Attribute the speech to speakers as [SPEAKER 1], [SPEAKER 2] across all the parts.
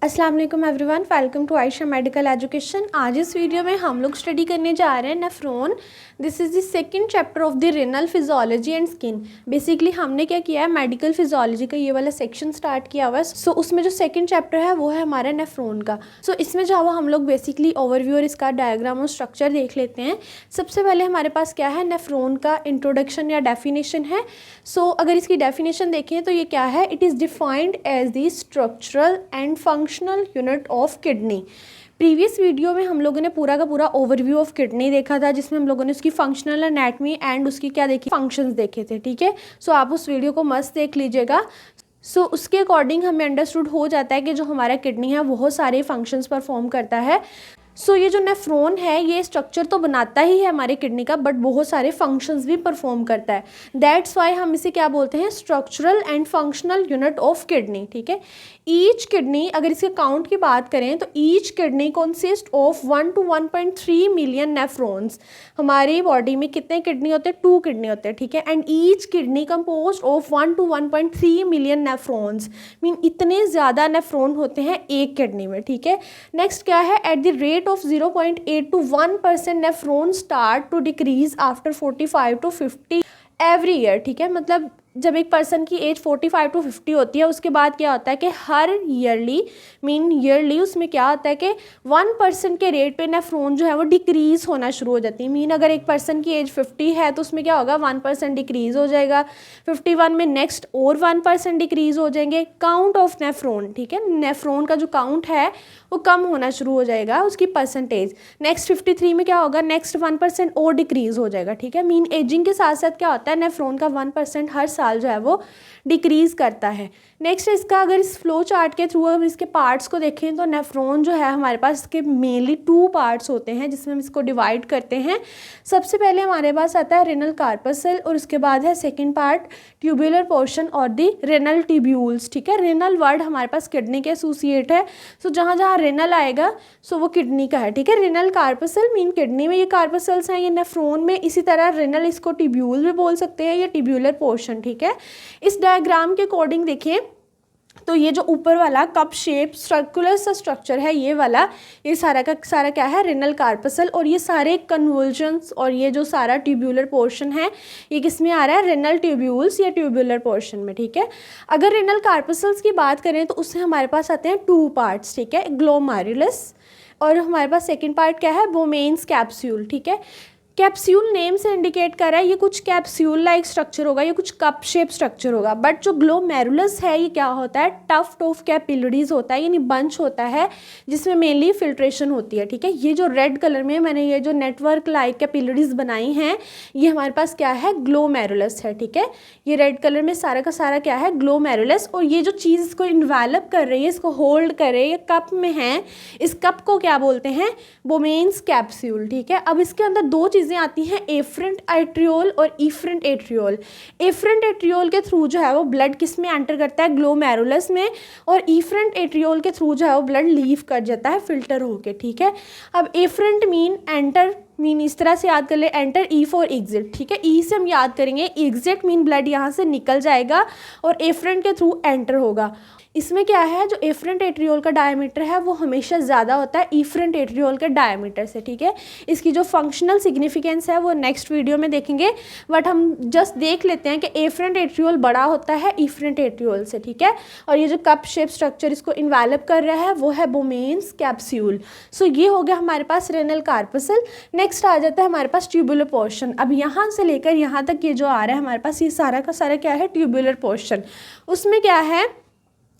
[SPEAKER 1] अस्सलाम वालेकुम everyone, welcome to Ayesha medical education. आज इस वीडियो में हम लोग स्टडी करने जा रहे हैं nephron. This is the second chapter of the renal physiology and skin. Basically हमने क्या किया है, मेडिकल फिजियोलॉजी का ये वाला सेक्शन स्टार्ट किया हुआ है। सो उसमें जो सेकंड चैप्टर है वो है हमारा नेफ्रॉन का। सो इसमें जो हम लोग बेसिकली ओवरव्यू और इसका डायग्राम और स्ट्रक्चर देख लेते हैं। सबसे पहले हमारे पास क्या है, नेफ्रॉन का इंट्रोडक्शन या डेफिनेशन है। सो अगर इसकी डेफिनेशन देखें तो ये क्या है, it is defined as the structural and functional unit of kidney. Previous video में हम लोगों ने पूरा का पूरा ओवरव्यू ऑफ किडनी देखा था, जिसमें हम लोगों ने उसकी फंक्शनल एनाटमी एंड उसकी क्या देखी, फंक्शंस देखे थे। ठीक है, सो आप उस वीडियो को मस्त देख लीजिएगा। सो उसके अकॉर्डिंग हमें अंडरस्टूड हो जाता है कि जो हमारा किडनी है वो बहुत सारे फंक्शंस परफॉर्म करता है। सो ये जो नेफ्रॉन है ये स्ट्रक्चर तो बनाता ही है हमारे किडनी का, बट बहुत सारे फंक्शंस भी परफॉर्म करता है। दैट्स वाई हम इसे क्या बोलते हैं, structural and functional unit of kidney. ठीक है, ईच किडनी, अगर इसके काउंट की बात करें तो each kidney consist of 1 to 1.3 million nephrons. हमारी बॉडी में कितने किडनी होते हैं, 2 किडनी होते हैं। ठीक है, and each kidney composed of 1 to 1.3 million nephrons. Mean इतने ज़्यादा नेफ्रॉन होते हैं एक किडनी में। ठीक है, नेक्स्ट क्या है, at the rate of 0.8 to 1% nephron start to decrease after 45 to 50 every year. ठीक है, मतलब जब एक पर्सन की एज 45 to 50 होती है, उसके बाद क्या होता है कि हर ईयरली उसमें क्या होता है कि 1% के रेट पे नेफ्रॉन जो है वो डिक्रीज़ होना शुरू हो जाती है। मीन अगर एक पर्सन की एज 50 है तो उसमें क्या होगा, 1% डिक्रीज़ हो जाएगा। 51 में नेक्स्ट और 1% डिक्रीज़ हो जाएंगे काउंट ऑफ नेफ्रॉन। ठीक है, नेफ्रॉन का जो काउंट है वो कम होना शुरू हो जाएगा, उसकी परसेंटेज। नेक्स्ट 53 में क्या होगा, नेक्स्ट 1% और डिक्रीज़ हो जाएगा। ठीक है, मीन एजिंग के साथ साथ क्या होता है, नेफ्रॉन का 1% हर साल जो है वो डिक्रीज़ करता है। नेक्स्ट इसका अगर इस फ्लो चार्ट के थ्रू हम इसके पार्ट्स को देखें तो नेफ्रॉन जो है हमारे पास इसके मेनली 2 पार्ट्स होते हैं, जिसमें हम इसको डिवाइड करते हैं। सबसे पहले हमारे पास आता है रेनल कार्पसल और उसके बाद है सेकंड पार्ट ट्यूबुलर पोर्शन और दी रेनल ट्यूब्यूल्स। ठीक है, रेनल वर्ड हमारे पास किडनी के एसोसिएट है। सो जहाँ जहाँ रेनल आएगा सो वो किडनी का है। ठीक है, रेनल कार्पसल मीन किडनी में ये कार्पसल्स हैं, ये नेफ्रॉन में। इसी तरह रेनल इसको ट्यूब्यूल भी बोल सकते हैं या ट्यूबुलर पोर्शन। ठीक है, इस डायग्राम के अकॉर्डिंग देखिए तो ये जो ऊपर वाला कप शेप सर्कुलर सा स्ट्रक्चर है, ये वाला, ये सारा का सारा क्या है, रेनल कार्पसल। और ये सारे कन्वल्जन्स और ये जो सारा ट्यूबुलर पोर्शन है ये किस में आ रहा है, रेनल ट्यूब्यूल्स या ट्यूबुलर पोर्शन में। ठीक है, अगर रेनल कार्पसल्स की बात करें तो उससे हमारे पास आते हैं 2 पार्ट्स। ठीक है, ग्लोमेरुलस और हमारे पास सेकेंड पार्ट क्या है, बोमेन्स कैप्सूल। ठीक है, कैप्सूल नेम से इंडिकेट कर रहा है ये कुछ कैप्सूल लाइक स्ट्रक्चर होगा, ये कुछ कप शेप स्ट्रक्चर होगा। बट जो ग्लोमेरुलस है ये क्या होता है, टफ्ट ऑफ कैपिलरीज होता है, यानी बंच होता है जिसमें मेनली फिल्ट्रेशन होती है। ठीक है, ये जो रेड कलर में मैंने ये जो नेटवर्क लाइक कैपिलरीज बनाई हैं ये हमारे पास क्या है, ग्लोमेरुलस है। ठीक है, ये रेड कलर में सारा का सारा क्या है, ग्लोमेरुलस। और ये जो चीज़ इसको इन्वेलप कर रही है, इसको होल्ड कर रही है, ये कप में है, इस कप को क्या बोलते हैं, बोमेन्स कैप्सूल। ठीक है, अब इसके अंदर 2 चीज़ें आती हैं, एफरेंट एट्रियोल और इफरेंट एट्रियोल। एफरेंट एट्रियोल के थ्रू जो है वो ब्लड किस में एंटर करता है, ग्लोमेरुलस में, और इफरेंट एट्रियोल के थ्रू जो है वो ब्लड लीव कर जाता है फिल्टर होके। ठीक है, अब एफरेंट मीन एंटर, मीन इस तरह से याद कर ले, एंटर, ई फॉर एग्जिट। ठीक है, ई से हम याद करेंगे, एग्जिट मीन ब्लड यहाँ से निकल जाएगा और एफरेंट के थ्रू एंटर होगा। इसमें क्या है, जो एफरेंट एट्रियोल का डायमीटर है वो हमेशा ज़्यादा होता है इफरेंट एट्रियोल के डायमीटर से। ठीक है, इसकी जो फंक्शनल सिग्निफिकेंस है वो नेक्स्ट वीडियो में देखेंगे, बट हम जस्ट देख लेते हैं कि एफरेंट एट्रियोल बड़ा होता है इफरेंट एट्रियोल से। ठीक है, और ये जो कप शेप स्ट्रक्चर इसको इन्वेलप कर रहा है वो है बोमेन्स कैप्सूल। सो ये हो गया हमारे पास रेनल कार्पसल। नेक्स्ट आ जाता है हमारे पास ट्यूबुलर पोर्शन। अब यहाँ से लेकर यहाँ तक ये जो आ रहा है हमारे पास, ये सारा का सारा क्या है, ट्यूबुलर पोर्शन। उसमें क्या है,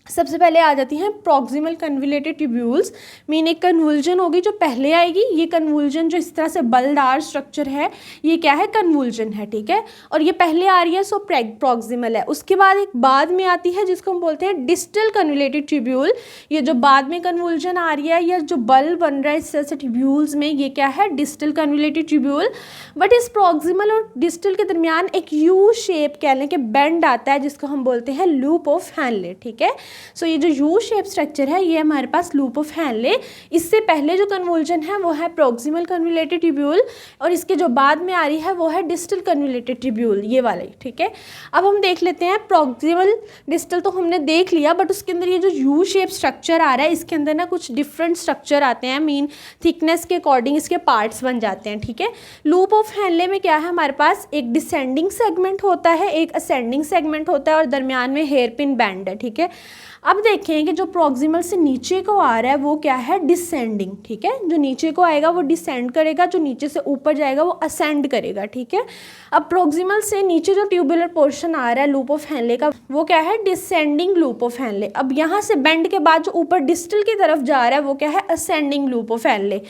[SPEAKER 1] सबसे पहले आ जाती हैं प्रॉक्सिमल कन्वुलेटेड ट्यूब्यूल्स। मीन एक कन्वुल्जन होगी जो पहले आएगी, ये कन्वुल्जन जो इस तरह से बलदार स्ट्रक्चर है ये क्या है, कन्वुल्जन है। ठीक है, और ये पहले आ रही है सो प्रॉक्सिमल है। उसके बाद एक बाद में आती है जिसको हम बोलते हैं डिस्टल कन्वुलेटेड ट्यूब्यूल। ये जो बाद में कन्वुल्जन आ रही है या जो बल बन रहा है इस तरह से ट्यूब्यूल्स में, ये क्या है, डिस्टल कन्वुलेटेड ट्यूब्यूल। बट इस प्रॉक्सिमल और डिस्टल के दरमियान एक यू शेप कह लें कि बेंड आता है जिसको हम बोलते हैं लूप ऑफ हैनले। ठीक है, सो ये जो यू शेप स्ट्रक्चर है ये हमारे पास लूप ऑफ हेनले। इससे पहले जो कन्वोल्जन है वो है प्रॉक्सिमल कन्वोलेटेड ट्यूब्यूल और इसके जो बाद में आ रही है वो है डिस्टल कन्वोलेटेड ट्यूब्यूल, ये वाले। ठीक है, अब हम देख लेते हैं प्रॉक्सिमल डिस्टल तो हमने देख लिया, बट उसके अंदर ये जो यू शेप स्ट्रक्चर आ रहा है इसके अंदर ना कुछ डिफरेंट स्ट्रक्चर आते हैं, मीन थिकनेस के अकॉर्डिंग इसके पार्ट्स बन जाते हैं। ठीक है, लूप ऑफ हेनले में क्या है, हमारे पास एक डिसेंडिंग सेगमेंट होता है, एक असेंडिंग सेगमेंट होता है और दरमियान में हेयर पिन बैंड है। ठीक है, अब देखें कि जो प्रॉक्सिमल से नीचे को आ रहा है वो क्या है, डिसेंडिंग। ठीक है, जो नीचे को आएगा वो डिसेंड करेगा, जो नीचे से ऊपर जाएगा वो असेंड करेगा। ठीक है, अब प्रॉक्सिमल से नीचे जो ट्यूबुलर पोर्शन आ रहा है लूप ऑफ हेनले का वो क्या है, डिसेंडिंग लूप ऑफ हेनले। अब यहाँ से बेंड के बाद जो ऊपर डिस्टल की तरफ जा रहा है वो क्या है, असेंडिंग लूप ऑफ हेनले।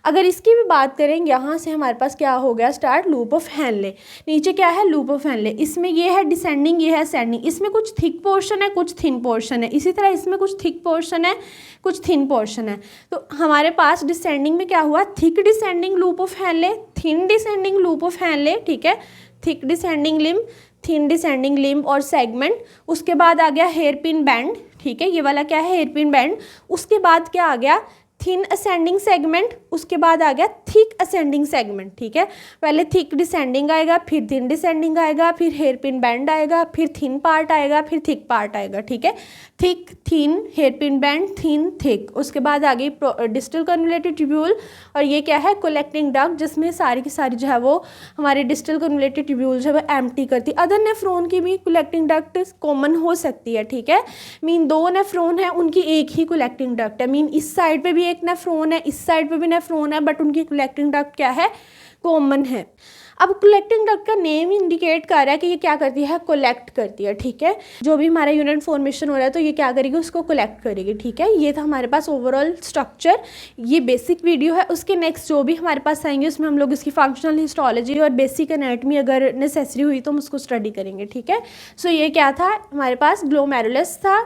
[SPEAKER 1] अगर इसकी भी बात करें, यहाँ से हमारे पास क्या हो गया स्टार्ट, लूप ऑफ हेनले। नीचे क्या है, लूप ऑफ हेनले। इसमें ये है डिसेंडिंग, ये है असेंडिंग। इसमें कुछ थिक पोर्शन है, कुछ थिन पोर्शन है। इसी तरह इसमें कुछ थिक पोर्शन है, कुछ थिन पोर्शन है। तो हमारे पास डिसेंडिंग में क्या हुआ, thick descending loop of Henle, thin descending loop of Henle. ठीक है, thick descending limb, thin descending limb और सेगमेंट। उसके बाद आ गया हेयर पिन बैंड। ठीक है, ये वाला क्या है, हेयर पिन बैंड। उसके बाद क्या आ गया, थिन असेंडिंग सेगमेंट। उसके बाद आ गया थिक असेंडिंग सेगमेंट। ठीक है, पहले थिक डिसेंडिंग आएगा, फिर थिन डिसेंडिंग आएगा, फिर हेयर पिन बैंड आएगा, फिर थिन पार्ट आएगा, फिर थिक पार्ट आएगा। ठीक है, thick, thin, hair pin bend, thin, thick. उसके बाद आ गई डिस्टल कन्वोलेटेड ट्यूब्यूल और ये क्या है, कलेक्टिंग डक्ट, जिसमें सारी की सारी जो है वो हमारे डिस्टल कन्वोलेटेड ट्यूब्यूल जो है वो एम्प्टी करती है। अदर नेफ्रॉन की भी कलेक्टिंग डक्ट कॉमन हो सकती है। ठीक है, मीन दो नेफ्रॉन है उनकी एक ही कलेक्टिंग डक्ट है, मीन इस साइड पे भी एक नेफ्रॉन है, इस साइड पे भी नेफ्रॉन है, बट उनकी कलेक्टिंग डक्ट क्या है, कॉमन है। अब कलेक्टिंग डक्ट का नेम इंडिकेट कर रहा है कि ये क्या करती है, कलेक्ट करती है। ठीक है, जो भी हमारा यूनिट फॉर्मेशन हो रहा है तो ये क्या करेगी, उसको कलेक्ट करेगी। ठीक है, ये था हमारे पास ओवरऑल स्ट्रक्चर। ये बेसिक वीडियो है, उसके नेक्स्ट जो भी हमारे पास आएंगे उसमें हम लोग इसकी फंक्शनल हिस्टोलॉजी और बेसिक एनाटॉमी अगर नेसेसरी हुई तो हम उसको स्टडी करेंगे। ठीक है, सो ये क्या था हमारे पास, ग्लोमेरुलस था।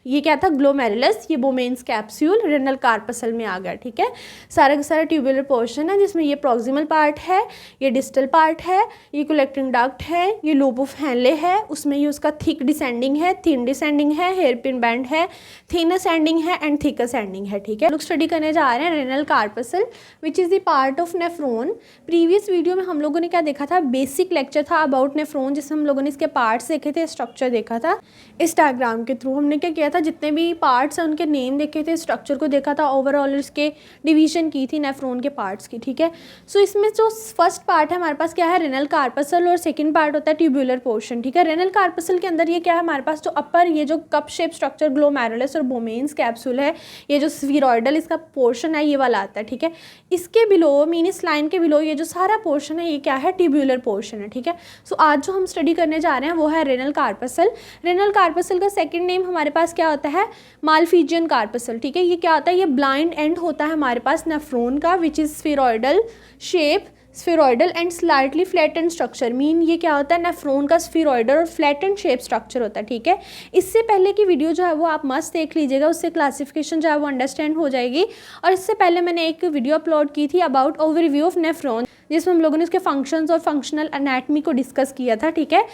[SPEAKER 1] ये क्या था, ग्लोमेरुलस। ये बोमेन्स कैप्सूल रेनल कार्पसल में आ गया। ठीक है, सारा का सारा ट्यूबुलर पोर्शन है जिसमें ये प्रॉक्सिमल पार्ट है, ये डिस्टल पार्ट है, ये कलेक्टिंग डक्ट है, ये लूप ऑफ हेनले है, उसमें ये उसका थिक डिसेंडिंग है, थिन डिसेंडिंग है, हेयर पिन बैंड है, थिन असेंडिंग है एंड थिक असेंडिंग है। ठीक है, लोग स्टडी करने जा रहे हैं renal corpuscle which is the part of nephron. Previous video में हम लोगों ने क्या देखा था, बेसिक लेक्चर था अबाउट नेफ्रॉन, जिसमें हम लोगों ने इसके पार्ट्स देखे थे, स्ट्रक्चर देखा था। इस डायग्राम के थ्रू हमने क्या किया था, जितने भी पार्ट्स हैं उनके नेम देखे थे, स्ट्रक्चर को देखा था, ओवरऑल इसके डिवीजन की थी नेफ्रॉन के पार्ट्स की। ठीक है, सो इसमें जो फर्स्ट पार्ट है हमारे पास क्या है, रेनल कार्पसल और सेकंड पार्ट होता है ट्यूबुलर पोर्शन। ठीक है, रेनल कार्पसल के अंदर ये क्या है हमारे पास, जो अपर ये जो कप शेप स्ट्रक्चर ग्लोमेरुलस और बोमेन्स कैप्सूल है, ये जो स्फीरॉइडल इसका पोर्शन है ये वाला आता है। ठीक है, इसके बिलो मीन इस लाइन के बिलो ये जो सारा पोर्शन है ये क्या है, ट्यूबुलर पोर्शन है। ठीक है, सो आज जो हम स्टडी करने जा रहे हैं वो है रेनल कार्पसल। रेनल कार्पसल का सेकंड नेम हमारे पास क्या होता है, मालफिजियन कार्पसल। ठीक है, ये क्या होता है, ये ब्लाइंड एंड होता है हमारे पास नेफ्रॉन का which is spheroidal shape, spheroidal and slightly flattened structure. Mean ये क्या होता है, नेफ्रॉन का स्फीरॉइडल और फ्लैटेंड शेप स्ट्रक्चर होता है। ठीक है, इससे पहले की वीडियो जो है वो आप मस्त देख लीजिएगा, उससे क्लासिफिकेशन जो है वो अंडरस्टैंड हो जाएगी। और इससे पहले मैंने एक वीडियो अपलोड की थी अबाउट ओवरव्यू ऑफ नेफ्रॉन, जिसमें हम लोगों ने उसके फंक्शंस और फंक्शनल एनाटमी को डिस्कस किया था। ठीक है,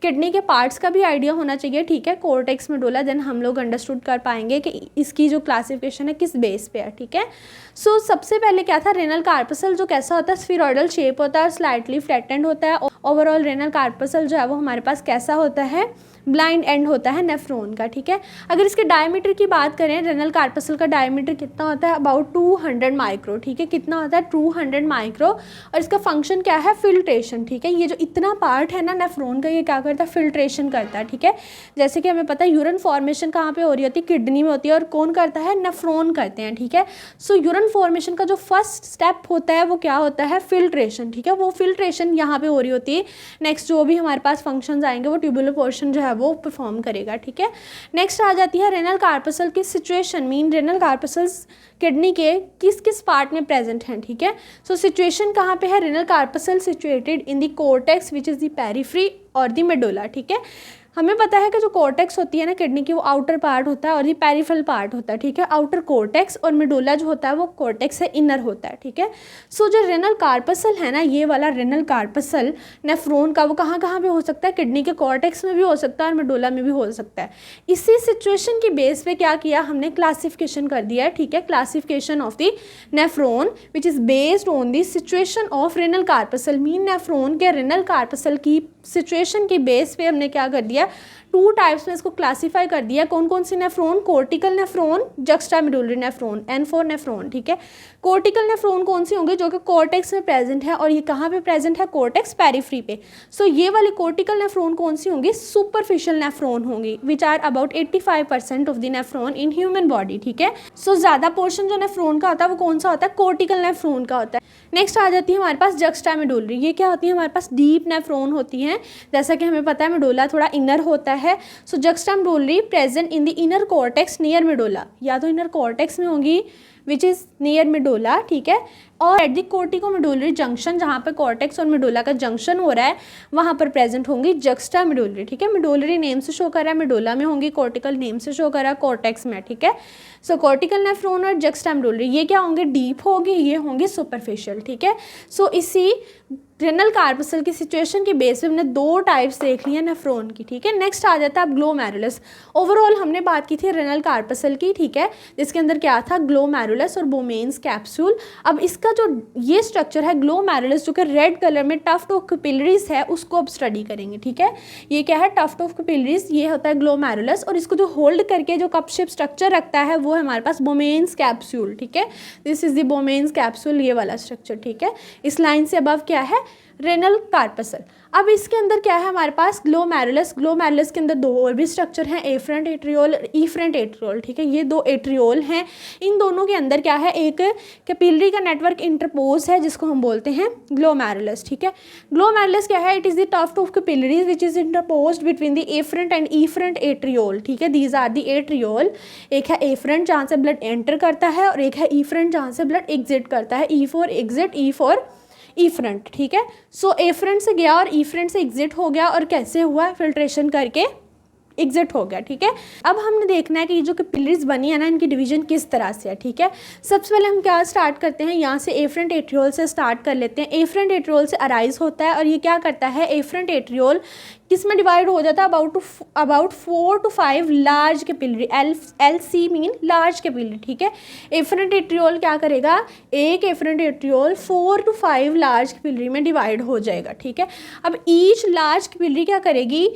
[SPEAKER 1] किडनी के पार्ट्स का भी आइडिया होना चाहिए। ठीक है, कोर्टेक्स मेडुला, देन हम लोग अंडरस्टूड कर पाएंगे कि इसकी जो क्लासिफिकेशन है किस बेस पे है। ठीक है, सो सबसे पहले क्या था, रेनल कार्पसल जो कैसा होता है, स्फीरॉइडल शेप होता है और स्लाइटली फ्लैटेंड होता है। ओवरऑल रेनल कार्पसल जो है वो हमारे पास कैसा होता है, ब्लाइंड एंड होता है नेफ्रॉन का। ठीक है, अगर इसके डायमीटर की बात करें, रेनल कार्पसल का डायमीटर कितना होता है, अबाउट 200 माइक्रो। ठीक है, कितना होता है, 200 माइक्रो। और इसका फंक्शन क्या है, फिल्ट्रेशन। ठीक है, ये जो इतना पार्ट है ना नेफ्रॉन का, ये क्या करता है, फिल्ट्रेशन करता है। ठीक है, जैसे कि हमें पता है यूरिन फॉर्मेशन कहाँ पे हो रही होती है, किडनी में होती है, और कौन करता है, नेफ्रॉन करते हैं। ठीक है, सो यूरिन फॉर्मेशन का जो फर्स्ट स्टेप होता है वो क्या होता है, फिल्ट्रेशन। ठीक है, वो फिल्ट्रेशन यहाँ पे हो रही होती है। नेक्स्ट जो भी हमारे पास फंक्शंस आएंगे वो ट्यूबुलर पोर्शन जो है वो परफॉर्म करेगा। ठीक है, नेक्स्ट आ जाती है रेनल कार्पसल की situation, mean renal corpuscles kidney के किस किस पार्ट में प्रेजेंट हैं। ठीक है, सो सिचुएशन कहाँ पे है, renal corpuscle situated in the cortex which is the periphery और द मेडुला। ठीक है, हमें पता है कि जो कॉर्टेक्स होती है ना किडनी की, वो आउटर पार्ट होता है और ये पेरिफेरल पार्ट होता है, ठीक है। आउटर कॉर्टेक्स और मेडुला जो होता है वो कॉर्टेक्स से इनर होता है, ठीक है। सो जो रेनल कार्पसल है ना, ये वाला रेनल कार्पसल नेफ्रॉन का, वो कहाँ कहाँ पे हो सकता है, किडनी के कॉर्टेक्स में भी हो सकता है और मेडुला में भी हो सकता है। इसी सिचुएशन की बेस पे क्या किया हमने, क्लासिफिकेशन कर दिया है, ठीक है। Classification of the nephron which is based on the situation of renal corpuscle, mean nephron के रेनल कार्पसल की सिचुएशन की बेस पे हमने क्या कर दिया, 2 टाइप्स में इसको क्लासीफाई कर दिया। कौन कौन सी nephron, cortical nephron, juxtamedullary nephron, N4 nephron, ठीक है। कोर्टिकल नेफ्रॉन कौन सी होंगे, जो कि कॉर्टेक्स में प्रेजेंट है, और ये कहाँ पे प्रेजेंट है, कॉर्टेक्स पेरिफ्री पे। सो ये वाली कोर्टिकल नेफ्रॉन कौन सी होंगी, सुपरफिशियल नेफ्रॉन होंगी, which are about 85% of the nephron in human body, ठीक है। सो ज़्यादा पोर्शन जो नेफ्रॉन का होता है वो कौन सा होता है, कोर्टिकल नेफ्रॉन का होता है। नेक्स्ट आ जाती है हमारे पास जक्स्टामेडुलरी, ये क्या होती है, हमारे पास डीप नेफ्रॉन होती हैं, जैसा कि हमें पता है मेडुला थोड़ा इनर होता है। So juxtamedullary present in the inner cortex near medulla, या तो इनर कॉर्टेक्स में होंगी विच इज़ नियर मेडुला, ठीक है, और एट द कोर्टिकोमेडुलरी जंक्शन, जहाँ पे कॉर्टेक्स और मेडुला का जंक्शन हो रहा है वहाँ पर प्रेजेंट होंगी जक्स्टामेडुलरी, ठीक है। मेडुलरी नेम से शो कर रहा है मेडुला में होंगी, कॉर्टिकल नेम से शो कर रहा है कॉर्टेक्स में, ठीक है। सो कॉर्टिकल नेफ्रॉन और जक्स्टामेडुलरी ये क्या होंगे, डीप होंगे, ये होंगे सुपरफिशियल, ठीक है। सो इसी रेनल कार्पसल की सिचुएशन की बेस पे हमने 2 टाइप्स देख ली है नेफ्रॉन की, ठीक है। नेक्स्ट आ जाता है अब ग्लोमेरुलस। ओवरऑल हमने बात की थी रेनल कार्पसल की, ठीक है, जिसके अंदर क्या था, ग्लोमेरुलस और बोमेन्स कैप्सूल। अब इसका जो ये स्ट्रक्चर है ग्लोमेरुलस, जो कि रेड कलर में टफ्ट ऑफ कैपिलरीज है, उसको अब स्टडी करेंगे, ठीक है। ये क्या है, टफ्ट ऑफ कैपिलरीज, ये होता है ग्लोमेरुलस, और इसको जो होल्ड करके जो कप शेप स्ट्रक्चर रखता है वो है हमारे पास बोमेन्स कैप्सूल, ठीक है। This is the Bowman's capsule, ये वाला स्ट्रक्चर, ठीक है। इस लाइन से अबव क्या है, रेनल कार्पसल। अब इसके अंदर क्या है हमारे पास, ग्लोमेरुलस। ग्लोमेरुलस के अंदर 2 और भी स्ट्रक्चर हैं, एफरेंट एट्रियोल और ईफरेंट एट्रियोल, ठीक है। ये 2 एट्रियोल हैं, इन दोनों के अंदर क्या है, एक कैपिलरी का नेटवर्क इंटरपोज है जिसको हम बोलते हैं ग्लोमेरुलस, ठीक है। ग्लोमेरुलस क्या है, it is the tuft of capillaries which is interposed between the afferent and efferent arteriole, ठीक है। दीज आर द एट्रियोल, एक है एफरेंट जहाँ से ब्लड एंटर करता है और एक है ईफरेंट जहाँ से ब्लड एग्जिट करता है, E for exit, E for efferent, ठीक है। सो एफरेंट से गया और ईफरेंट से एग्जिट हो गया, और कैसे हुआ, फिल्ट्रेशन करके एग्जिट हो गया, ठीक है। अब हमने देखना है कि ये जो कैपिलरीज बनी है ना, इनकी डिवीजन किस तरह से है, ठीक है। सबसे पहले हम क्या स्टार्ट करते हैं, यहाँ से एफरेंट एट्रियोल से स्टार्ट कर लेते हैं। एफरेंट एट्रियोल से अराइज होता है, और ये क्या करता है, एफरेंट एट्रियोल किस में डिवाइड हो जाता है, about 4 to 5 large capillary, LC mean large capillary, ठीक है। एफरेंट एट्रियोल क्या करेगा, एक efferent arteriole 4 to 5 large capillary में डिवाइड हो जाएगा, ठीक है। अब ईच लार्ज कैपिलरी क्या करेगी,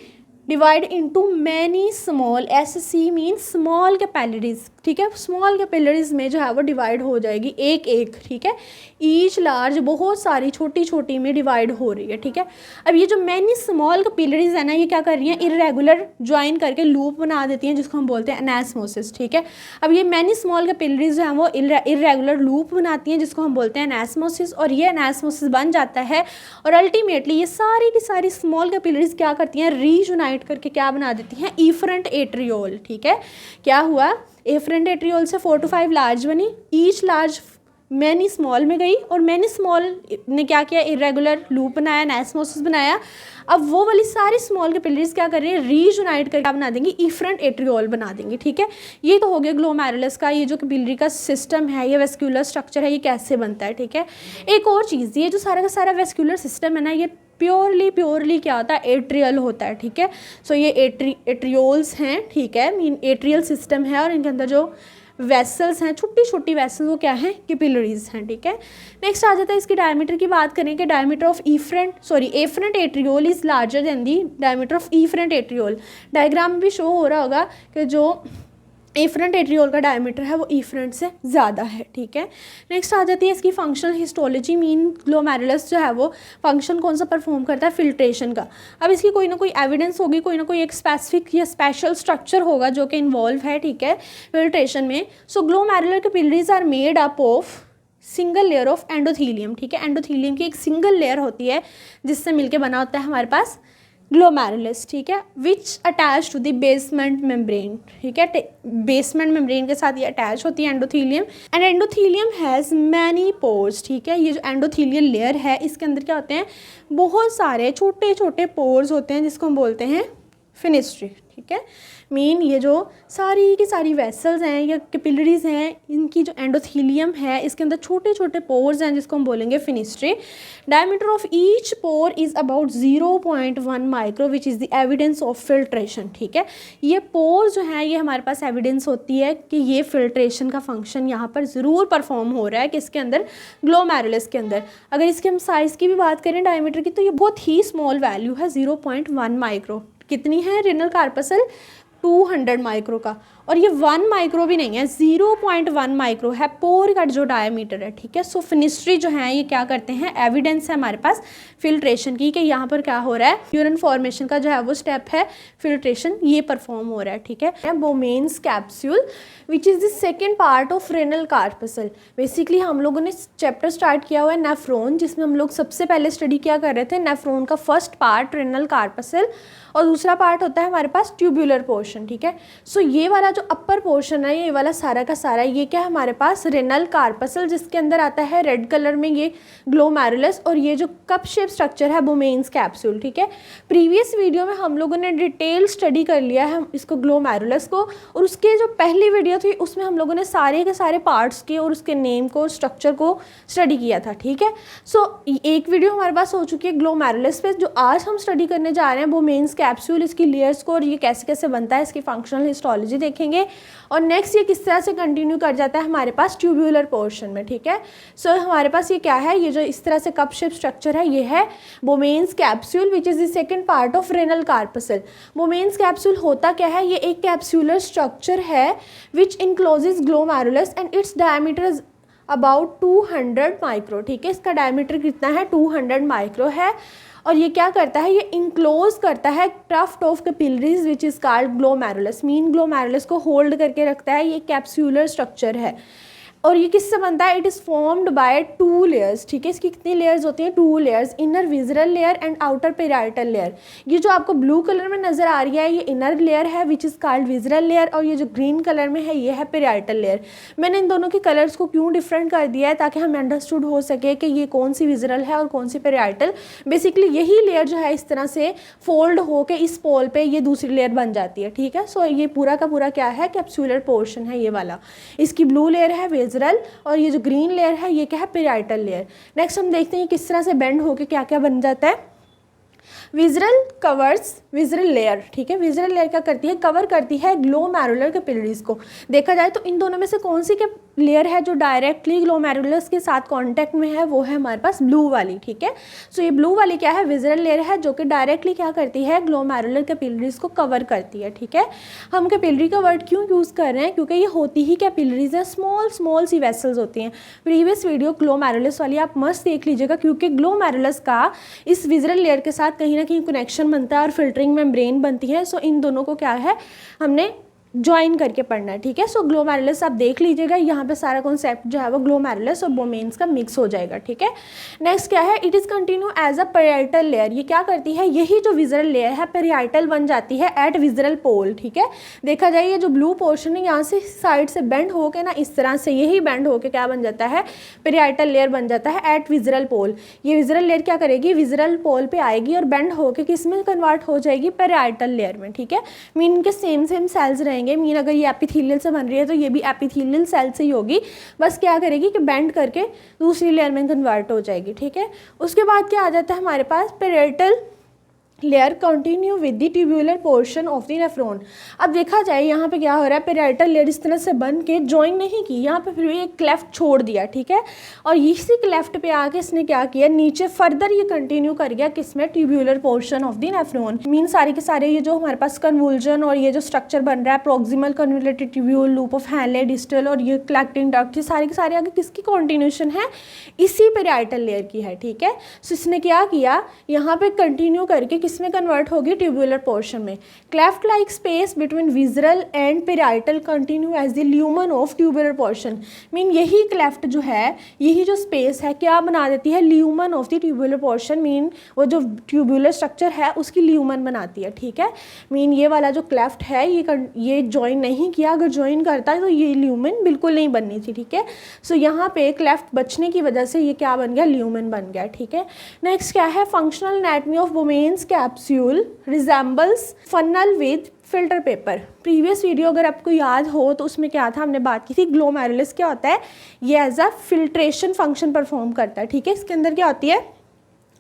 [SPEAKER 1] divide into many small, SC mean small capillaries, ठीक है। स्मॉल कैपिलरीज में जो है वो डिवाइड हो जाएगी एक एक, ठीक है। ईच लार्ज बहुत सारी छोटी छोटी में डिवाइड हो रही है, ठीक है। अब ये जो मैनी स्मॉल कैपिलरीज है ना, ये क्या कर रही हैं, इरेगुलर ज्वाइन करके लूप बना देती हैं जिसको हम बोलते हैं एनास्मोसिस, ठीक है। अब ये मैनी स्मॉल कैपिलरीज जो हैं वो इरेगुलर लूप बनाती हैं जिसको हम बोलते हैं एनास्मोसिस, और ये एनास्मोसिस बन जाता है, और अल्टीमेटली ये सारी की सारी स्मॉल कैपिलरीज क्या करती हैं, रीयूनाइट करके क्या बना देती हैं, ईफरेंट एट्रियोल, ठीक है। क्या हुआ, एफरेंट एट्रियोल से 4 to 5 लार्ज बनी, ईच लार्ज मैनी स्मॉल में गई, और मैनी स्मॉल ने क्या किया, इरेगुलर लूप बनाया, एनास्मोसिस बनाया। अब वो वाली सारी स्मॉल कैपिलरीज क्या कर रही है, रीयूनाइट करके क्या बना देंगी, ईफरेंट एट्रियोल बना देंगी, ठीक है। ये तो हो गया ग्लोमेरुलस का, ये जो कैपिलरी का सिस्टम है, ये वेस्क्यूलर स्ट्रक्चर है, ये कैसे बनता है, ठीक है। एक और चीज़, ये जो सारा का सारा वेस्क्यूलर सिस्टम है ना, ये प्योरली क्या होता है, एट्रियल होता है, ठीक है। सो ये एट्रियोल्स हैं, ठीक है, मीन एट्रियल सिस्टम है, और इनके अंदर जो वेसल्स हैं, छोटी छोटी वेसल्स, वो क्या हैं, कैपिलरीज हैं, ठीक है। नेक्स्ट आ जाता है इसकी डायमीटर की बात करें कि diameter of afferent arteriole is larger than the diameter of efferent arteriole. Diagram में भी शो हो रहा होगा कि जो एफरेंट एट्रियोल का डायमीटर है वो ईफरेंट से ज़्यादा है, ठीक है। नेक्स्ट आ जाती है इसकी फंक्शनल हिस्टोलॉजी, मीन ग्लोमेरुलस जो है वो फंक्शन कौन सा परफॉर्म करता है, फिल्ट्रेशन का। अब इसकी कोई ना कोई एविडेंस होगी, कोई ना कोई एक स्पेसिफिक या स्पेशल स्ट्रक्चर होगा जो कि इन्वॉल्व है, ठीक है, फिल्ट्रेशन में। So glomerular capillaries are made up of single layer of endothelium, ठीक है। एंडोथीलियम की एक सिंगल लेयर होती है जिससे मिलके बना होता है हमारे पास ग्लोमेरुलस, ठीक है, which attach to the basement membrane, ठीक है। बेसमेंट मेम्ब्रेन के साथ ये अटैच होती है endothelium, and endothelium has many pores, ठीक है। ये जो एंडोथीलियल लेयर है इसके अंदर क्या होते हैं, बहुत सारे छोटे छोटे पोर्स होते हैं जिसको हम बोलते हैं फिनिस्ट्री, ठीक है। मीन ये जो सारी की सारी वेसल्स हैं या कैपिलरीज हैं, इनकी जो एंडोथीलियम है इसके अंदर छोटे छोटे पोर्स हैं जिसको हम बोलेंगे फिनिस्ट्री। Diameter of each pore is about 0.1 micro which is the evidence of filtration, ठीक है। ये पोर जो है ये हमारे पास एविडेंस होती है कि ये फिल्ट्रेशन का फंक्शन यहाँ पर ज़रूर परफॉर्म हो रहा है, किसके अंदर, ग्लोमेरुलस के अंदर। अगर इसके हम साइज़ की भी बात करें डायमीटर की, तो ये बहुत ही स्मॉल वैल्यू है, 0.1 माइक्रो। कितनी है रेनल कार्पसल, 200 माइक्रो का, और ये 1 माइक्रो भी नहीं है, 0.1 माइक्रो है पोर का जो डायमीटर है, ठीक है। सो फिनिस्ट्री जो है ये क्या करते हैं, एविडेंस है हमारे पास फिल्ट्रेशन की कि यहाँ पर क्या हो रहा है, यूरिन फॉर्मेशन का जो है वो स्टेप है फिल्ट्रेशन, ये परफॉर्म हो रहा है, ठीक है। Bowman's capsule which is the second part of renal corpuscle. Basically हम लोगों ने चैप्टर स्टार्ट किया हुआ है नेफ्रॉन, जिसमें हम लोग सबसे पहले स्टडी क्या कर रहे थे, नेफ्रॉन का फर्स्ट पार्ट रेनल कार्पसल, और दूसरा पार्ट होता है हमारे पास ट्यूब्यूलर पोर्शन, ठीक है। सो ये वाला जो अपर पोर्शन है, ये वाला सारा का सारा, ये क्या है हमारे पास, रेनल कार्पसल, जिसके अंदर आता है रेड कलर में ये ग्लोमेरुलस, और ये जो कप शेप स्ट्रक्चर है बोमेन्स कैप्सूल, ठीक है। प्रीवियस वीडियो में हम लोगों ने डिटेल स्टडी कर लिया है इसको ग्लोमेरुलस को, और उसके जो पहली वीडियो थी उसमें हम लोगों ने सारे के सारे पार्ट्स के और उसके नेम को, स्ट्रक्चर को स्टडी किया था, ठीक है। सो एक वीडियो हमारे पास हो चुकी है ग्लोमेरुलस पे। जो आज हम स्टडी करने जा रहे हैं बोमेन्स कैप्सूल, इसकी लेयर्स को और ये कैसे कैसे बनता है, इसकी फंक्शनल हिस्टोलॉजी देखेंगे, और नेक्स्ट ये किस तरह से कंटिन्यू कर जाता है हमारे पास ट्यूब्यूलर पोर्शन में, ठीक है। सो हमारे पास ये क्या है, ये जो इस तरह से कप शेप स्ट्रक्चर है, ये है Bowman's capsule which is the second part of renal corpuscle. Bowman's capsule होता क्या है, ये एक कैप्सूलर स्ट्रक्चर है which encloses glomerulus and its diameter is about 200 micro, ठीक है। इसका डायमीटर कितना है, 200 माइक्रो है, और ये क्या करता है, ये इंक्लोज करता है tuft of capillaries which is called glomerulus. Mean glomerulus को होल्ड करके रखता है, ये कैप्सूलर स्ट्रक्चर है, और ये किससे बनता है, it is formed bye 2 layers, ठीक है। इसकी कितनी लेयर्स होती हैं, 2 layers, inner visceral layer and outer parietal layer. ये जो आपको ब्लू कलर में नजर आ रही है ये इनर लेयर है विच इज़ कॉल्ड विजरल लेयर, और ये जो ग्रीन कलर में है ये है पेराइटल लेयर। मैंने इन दोनों के कलर्स को क्यों डिफरेंट कर दिया है, ताकि हमें अंडरस्टूड हो सके कि ये कौन सी विजरल है और कौन सी पेराइटल। बेसिकली यही लेयर जो है इस तरह से फोल्ड होकर इस पोल पे ये दूसरी लेयर बन जाती है, ठीक है। सो ये पूरा का पूरा क्या है, कैप्सूलर पोर्शन है ये वाला। इसकी ब्लू लेयर है विजरल, और ये जो ग्रीन लेयर है ये क्या है, पेराइटल लेयर। नेक्स्ट हम देखते हैं किस तरह से बेंड होके क्या क्या बन जाता है। विजरल कवर्स विजरल लेयर, ठीक है। विजरल लेयर क्या करती है, कवर करती है ग्लोमेरुलर कैपिलरीज को। देखा जाए तो इन दोनों में से कौन सी लेयर है जो डायरेक्टली ग्लोमेरुलस के साथ कांटेक्ट में है, वो है हमारे पास ब्लू वाली, ठीक है। सो ये ब्लू वाली क्या है, विजरल लेयर है, जो कि डायरेक्टली क्या करती है, ग्लोमेरुलर कैपिलरीज को कवर करती है, ठीक है। हम कैपिलरी का वर्ड क्यों यूज़ कर रहे हैं, क्योंकि ये होती ही कैपिलरीज है, स्मॉल स्मॉल सी वेसल्स होती हैं। प्रीवियस वीडियो ग्लोमेरुलस वाली आप मस्त देख लीजिएगा, क्योंकि ग्लोमेरुलस का इस विजरल लेयर के साथ कहीं ना कहीं कनेक्शन बनता है और फिल्टरिंग मेम्ब्रेन बनती है। सो इन दोनों को क्या है, हमने ज्वाइन करके पढ़ना है, ठीक है। सो ग्लोमेरुलस आप देख लीजिएगा, यहाँ पे सारा कॉन्सेप्ट जो है वो ग्लोमेरुलस और बोमेन्स का मिक्स हो जाएगा, ठीक है। नेक्स्ट क्या है, it is continue as a parietal layer. ये क्या करती है, यही जो विजरल लेयर है पेराइटल बन जाती है एट विजरल पोल, ठीक है। देखा जाए ये जो ब्लू पोर्शन है यहाँ से साइड से बेंड होके ना इस तरह से यही बेंड होके क्या बन जाता है, पेराइटल लेयर बन जाता है एट विजरल पोल। ये विजरल लेयर क्या करेगी, विजरल पोल पे आएगी और बेंड होके किस में कन्वर्ट हो जाएगी, पेराइटल लेयर में, ठीक है। मीन इनके सेम सेल्स रहेंगे। मीन अगर ये एपिथेलियल से बन रही है तो ये भी एपिथेलियल सेल से ही होगी, बस क्या करेगी कि बेंड करके दूसरी लेयर में कन्वर्ट हो जाएगी, ठीक है। उसके बाद क्या आ जाता है हमारे पास, parietal layer continue with the tubular portion of the nephron. अब देखा जाए यहाँ पे क्या हो रहा है, पेराइटल लेयर इस तरह से बन के ज्वाइन नहीं की, यहाँ पे फिर भी एक क्लेफ्ट छोड़ दिया, ठीक है। और इसी क्लेफ्ट पे आके इसने क्या किया, नीचे फर्दर ये कंटिन्यू कर गया किसमें, tubular portion of the nephron. Mean सारे के सारे ये जो हमारे पास कन्वुल्जन और ये जो स्ट्रक्चर बन रहा है, proximal convoluted tubule, loop of Henle, distal और ये कलेक्टिंग डक्ट, ये सारे के सारे आगे किसकी कॉन्टिन्यूशन है, इसी पेराइटल लेयर की है, ठीक है। सो इसने क्या किया, यहाँ पे कंटिन्यू करके किसमें कन्वर्ट होगी, ट्यूब्यूलर पोर्शन में। Cleft like space between visceral and parietal continue as the lumen of tubular portion. Mean यही क्लेफ्ट जो है, यही जो स्पेस है क्या बना देती है, lumen of the tubular portion. Mean वो जो ट्यूब्यूलर स्ट्रक्चर है उसकी ल्यूमन बनाती है, ठीक है। मीन ये वाला जो क्लेफ्ट है ये ज्वाइन नहीं किया, अगर ज्वाइन करता है तो ये ल्यूमन बिल्कुल नहीं बननी थी, ठीक है। सो यहाँ पे क्लेफ्ट बचने की वजह से ये क्या बन गया, ल्यूमन बन गया, ठीक है। नेक्स्ट क्या है, functional anatomy of Bowman's capsule resembles funnel with filter paper. Previous video अगर आपको याद हो तो उसमें क्या था, हमने बात की थी ग्लोमेरुलस क्या होता है, ये as a filtration function perform करता है, ठीक है। इसके अंदर क्या होती है,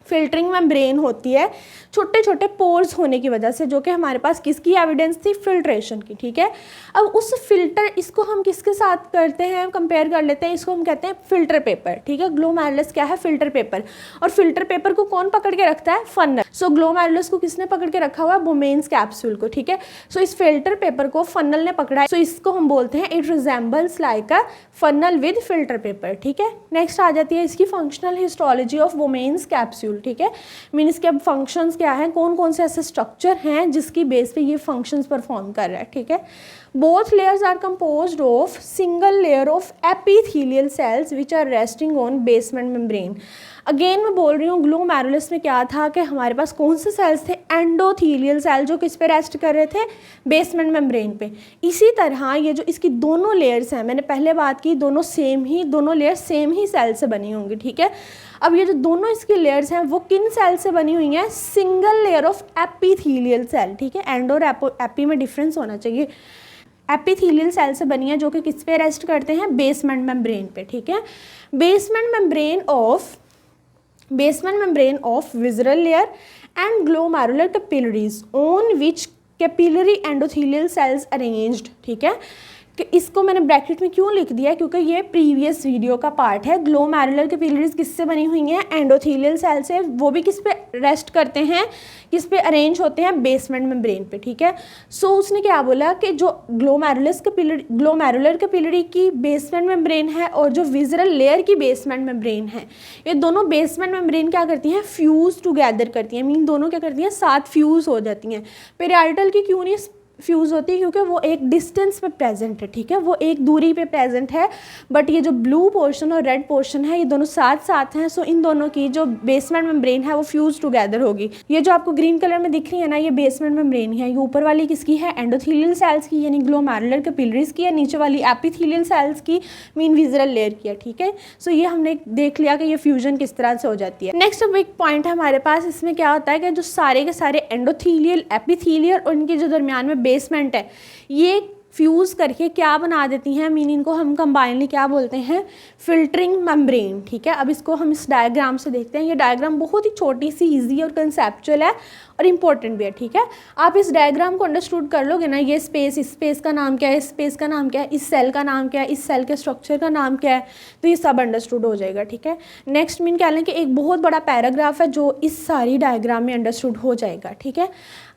[SPEAKER 1] फिल्टरिंग मेम्ब्रेन होती है, छोटे छोटे पोर्स होने की वजह से, जो कि हमारे पास किसकी एविडेंस थी, फिल्ट्रेशन की, ठीक है। अब उस फिल्टर, इसको हम किसके साथ करते हैं, कंपेयर कर लेते हैं, इसको हम कहते हैं फिल्टर पेपर, ठीक है। ग्लोमेरुलस क्या है, फिल्टर पेपर, और फिल्टर पेपर को कौन पकड़ के रखता है, फनल। सो ग्लोमेरुलस को किसने पकड़ के रखा हुआ है, बोमेन्स कैप्सूल को, ठीक है। सो इस फिल्टर पेपर को फनल ने पकड़ा है, सो इसको हम बोलते हैं it resembles like a funnel with filter paper, ठीक है। नेक्स्ट आ जाती है इसकी functional histology of Bowman's capsule, ठीक है। मीन इसके अब फंक्शंस क्या हैं, कौन कौन से ऐसे स्ट्रक्चर हैं जिसकी बेस पे ये फंक्शंस परफॉर्म कर रहा है, ठीक है। Both layers are composed of single layer of epithelial cells which are resting on basement membrane. Again मैं बोल रही हूँ, ग्लोमेरुलस में क्या था कि हमारे पास कौन से सेल्स थे, एंडोथेलियल सेल, जो किस पे रेस्ट कर रहे थे, बेसमेंट मेम्ब्रेन पे। इसी तरह ये जो इसकी दोनों लेयर्स हैं, मैंने पहले बात की, दोनों लेयर सेम ही सेल से बनी होंगी, ठीक है। अब ये जो दोनों इसकी लेयर्स हैं वो किन सेल से बनी हुई हैं, single layer of epithelial cell, ठीक है। एंड और एपी में डिफरेंस होना चाहिए। एपिथेलियल सेल से बनी है जो कि किस पे रेस्ट करते हैं, बेसमेंट मेम्ब्रेन पे, ठीक है। Basement membrane of visceral layer and glomerular capillaries on which capillary endothelial cells arranged, ठीक है। कि इसको मैंने ब्रैकेट में क्यों लिख दिया, क्योंकि ये प्रीवियस वीडियो का पार्ट है। ग्लोमेरुलर कैपिलरीज किससे बनी हुई हैं, एंडोथेलियल सेल से, वो भी किस पे रेस्ट करते हैं, किस पे अरेंज होते हैं, बेसमेंट मेम्ब्रेन पे, ठीक है। सो उसने क्या बोला कि जो ग्लोमेरुलर कैपिलरी की बेसमेंट मेम्ब्रेन है और जो विसरल लेयर की बेसमेंट मेम्ब्रेन है, ये दोनों बेसमेंट मेम्ब्रेन क्या करती हैं, फ्यूज टुगेदर करती हैं, मीन दोनों क्या करती हैं, साथ फ्यूज हो जाती हैं। पेरियाल्टल की क्यों नहीं फ्यूज़ होती है, क्योंकि वो एक डिस्टेंस पे प्रेजेंट है, ठीक है, वो एक दूरी पे प्रेजेंट है। बट ये जो ब्लू पोर्शन और रेड पोर्शन है, ये दोनों साथ साथ हैं। सो इन दोनों की जो बेसमेंट मेम्ब्रेन है वो फ्यूज टुगेदर होगी। ये जो आपको ग्रीन कलर में दिख रही है ना, ये बेसमेंट मेम्ब्रेन है। ये ऊपर वाली किसकी है, एंडोथेलियल सेल्स की, यानी ग्लोमेरुलर कैपिलरीज की है। नीचे वाली एपिथेलियल सेल्स की, मीन विसरल लेयर की है, ठीक है। सो ये हमने देख लिया कि ये फ्यूजन किस तरह से हो जाती है। नेक्स्ट अब एक पॉइंट है हमारे पास, इसमें क्या होता है कि जो सारे के सारे एंडोथेलियल, एपिथेलियल और इनके जो दरमियान में बेसमेंट है, ये फ्यूज़ करके क्या बना देती हैं, मीन इनको हम कंबाइनली क्या बोलते हैं, फिल्टरिंग मेम्ब्रेन, ठीक है। अब इसको हम इस डायग्राम से देखते हैं। ये डायग्राम बहुत ही छोटी सी, इजी और कंसेप्चुअल है और इम्पोर्टेंट भी है, ठीक है। आप इस डायग्राम को अंडरस्टूड कर लोगे ना, ये स्पेस, इस स्पेस का नाम क्या है, इस स्पेस का नाम क्या है, इस सेल का नाम क्या है, इस सेल के स्ट्रक्चर का नाम क्या है, तो ये सब अंडरस्टूड हो जाएगा, ठीक है। नेक्स्ट मीन कह लें कि एक बहुत बड़ा पैराग्राफ है जो इस सारी डायग्राम में अंडरस्टूड हो जाएगा, ठीक है।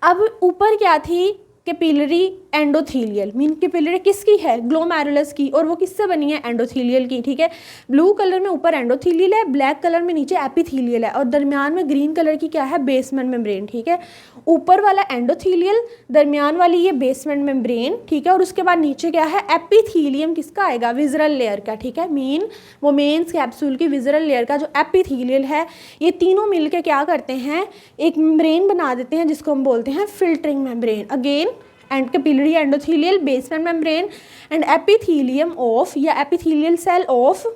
[SPEAKER 1] अब ऊपर क्या थी, कैपिलरी एंडोथेलियल, मीन कैपिलरी किसकी है, ग्लोमेरुलस की, और वो किससे बनी है, एंडोथेलियल की, ठीक है। ब्लू कलर में ऊपर एंडोथेलियल है, ब्लैक कलर में नीचे एपिथेलियल है, और दरमियान में ग्रीन कलर की क्या है, बेसमेंट मेम्ब्रेन, ठीक है। ऊपर वाला एंडोथेलियल, दरमियान वाली ये बेसमेंट मेम्ब्रेन, ठीक है, और उसके बाद नीचे क्या है, एपिथेलियम किसका आएगा, विसरल लेयर का, ठीक है। मीन बोमेन्स कैप्सूल की विसरल लेयर का जो एपिथेलियल है, ये तीनों मिलके क्या करते हैं, एक मेम्ब्रेन बना देते हैं जिसको हम बोलते हैं filtering membrane. Again and capillary endothelial, basement membrane and epithelium of या epithelial cell of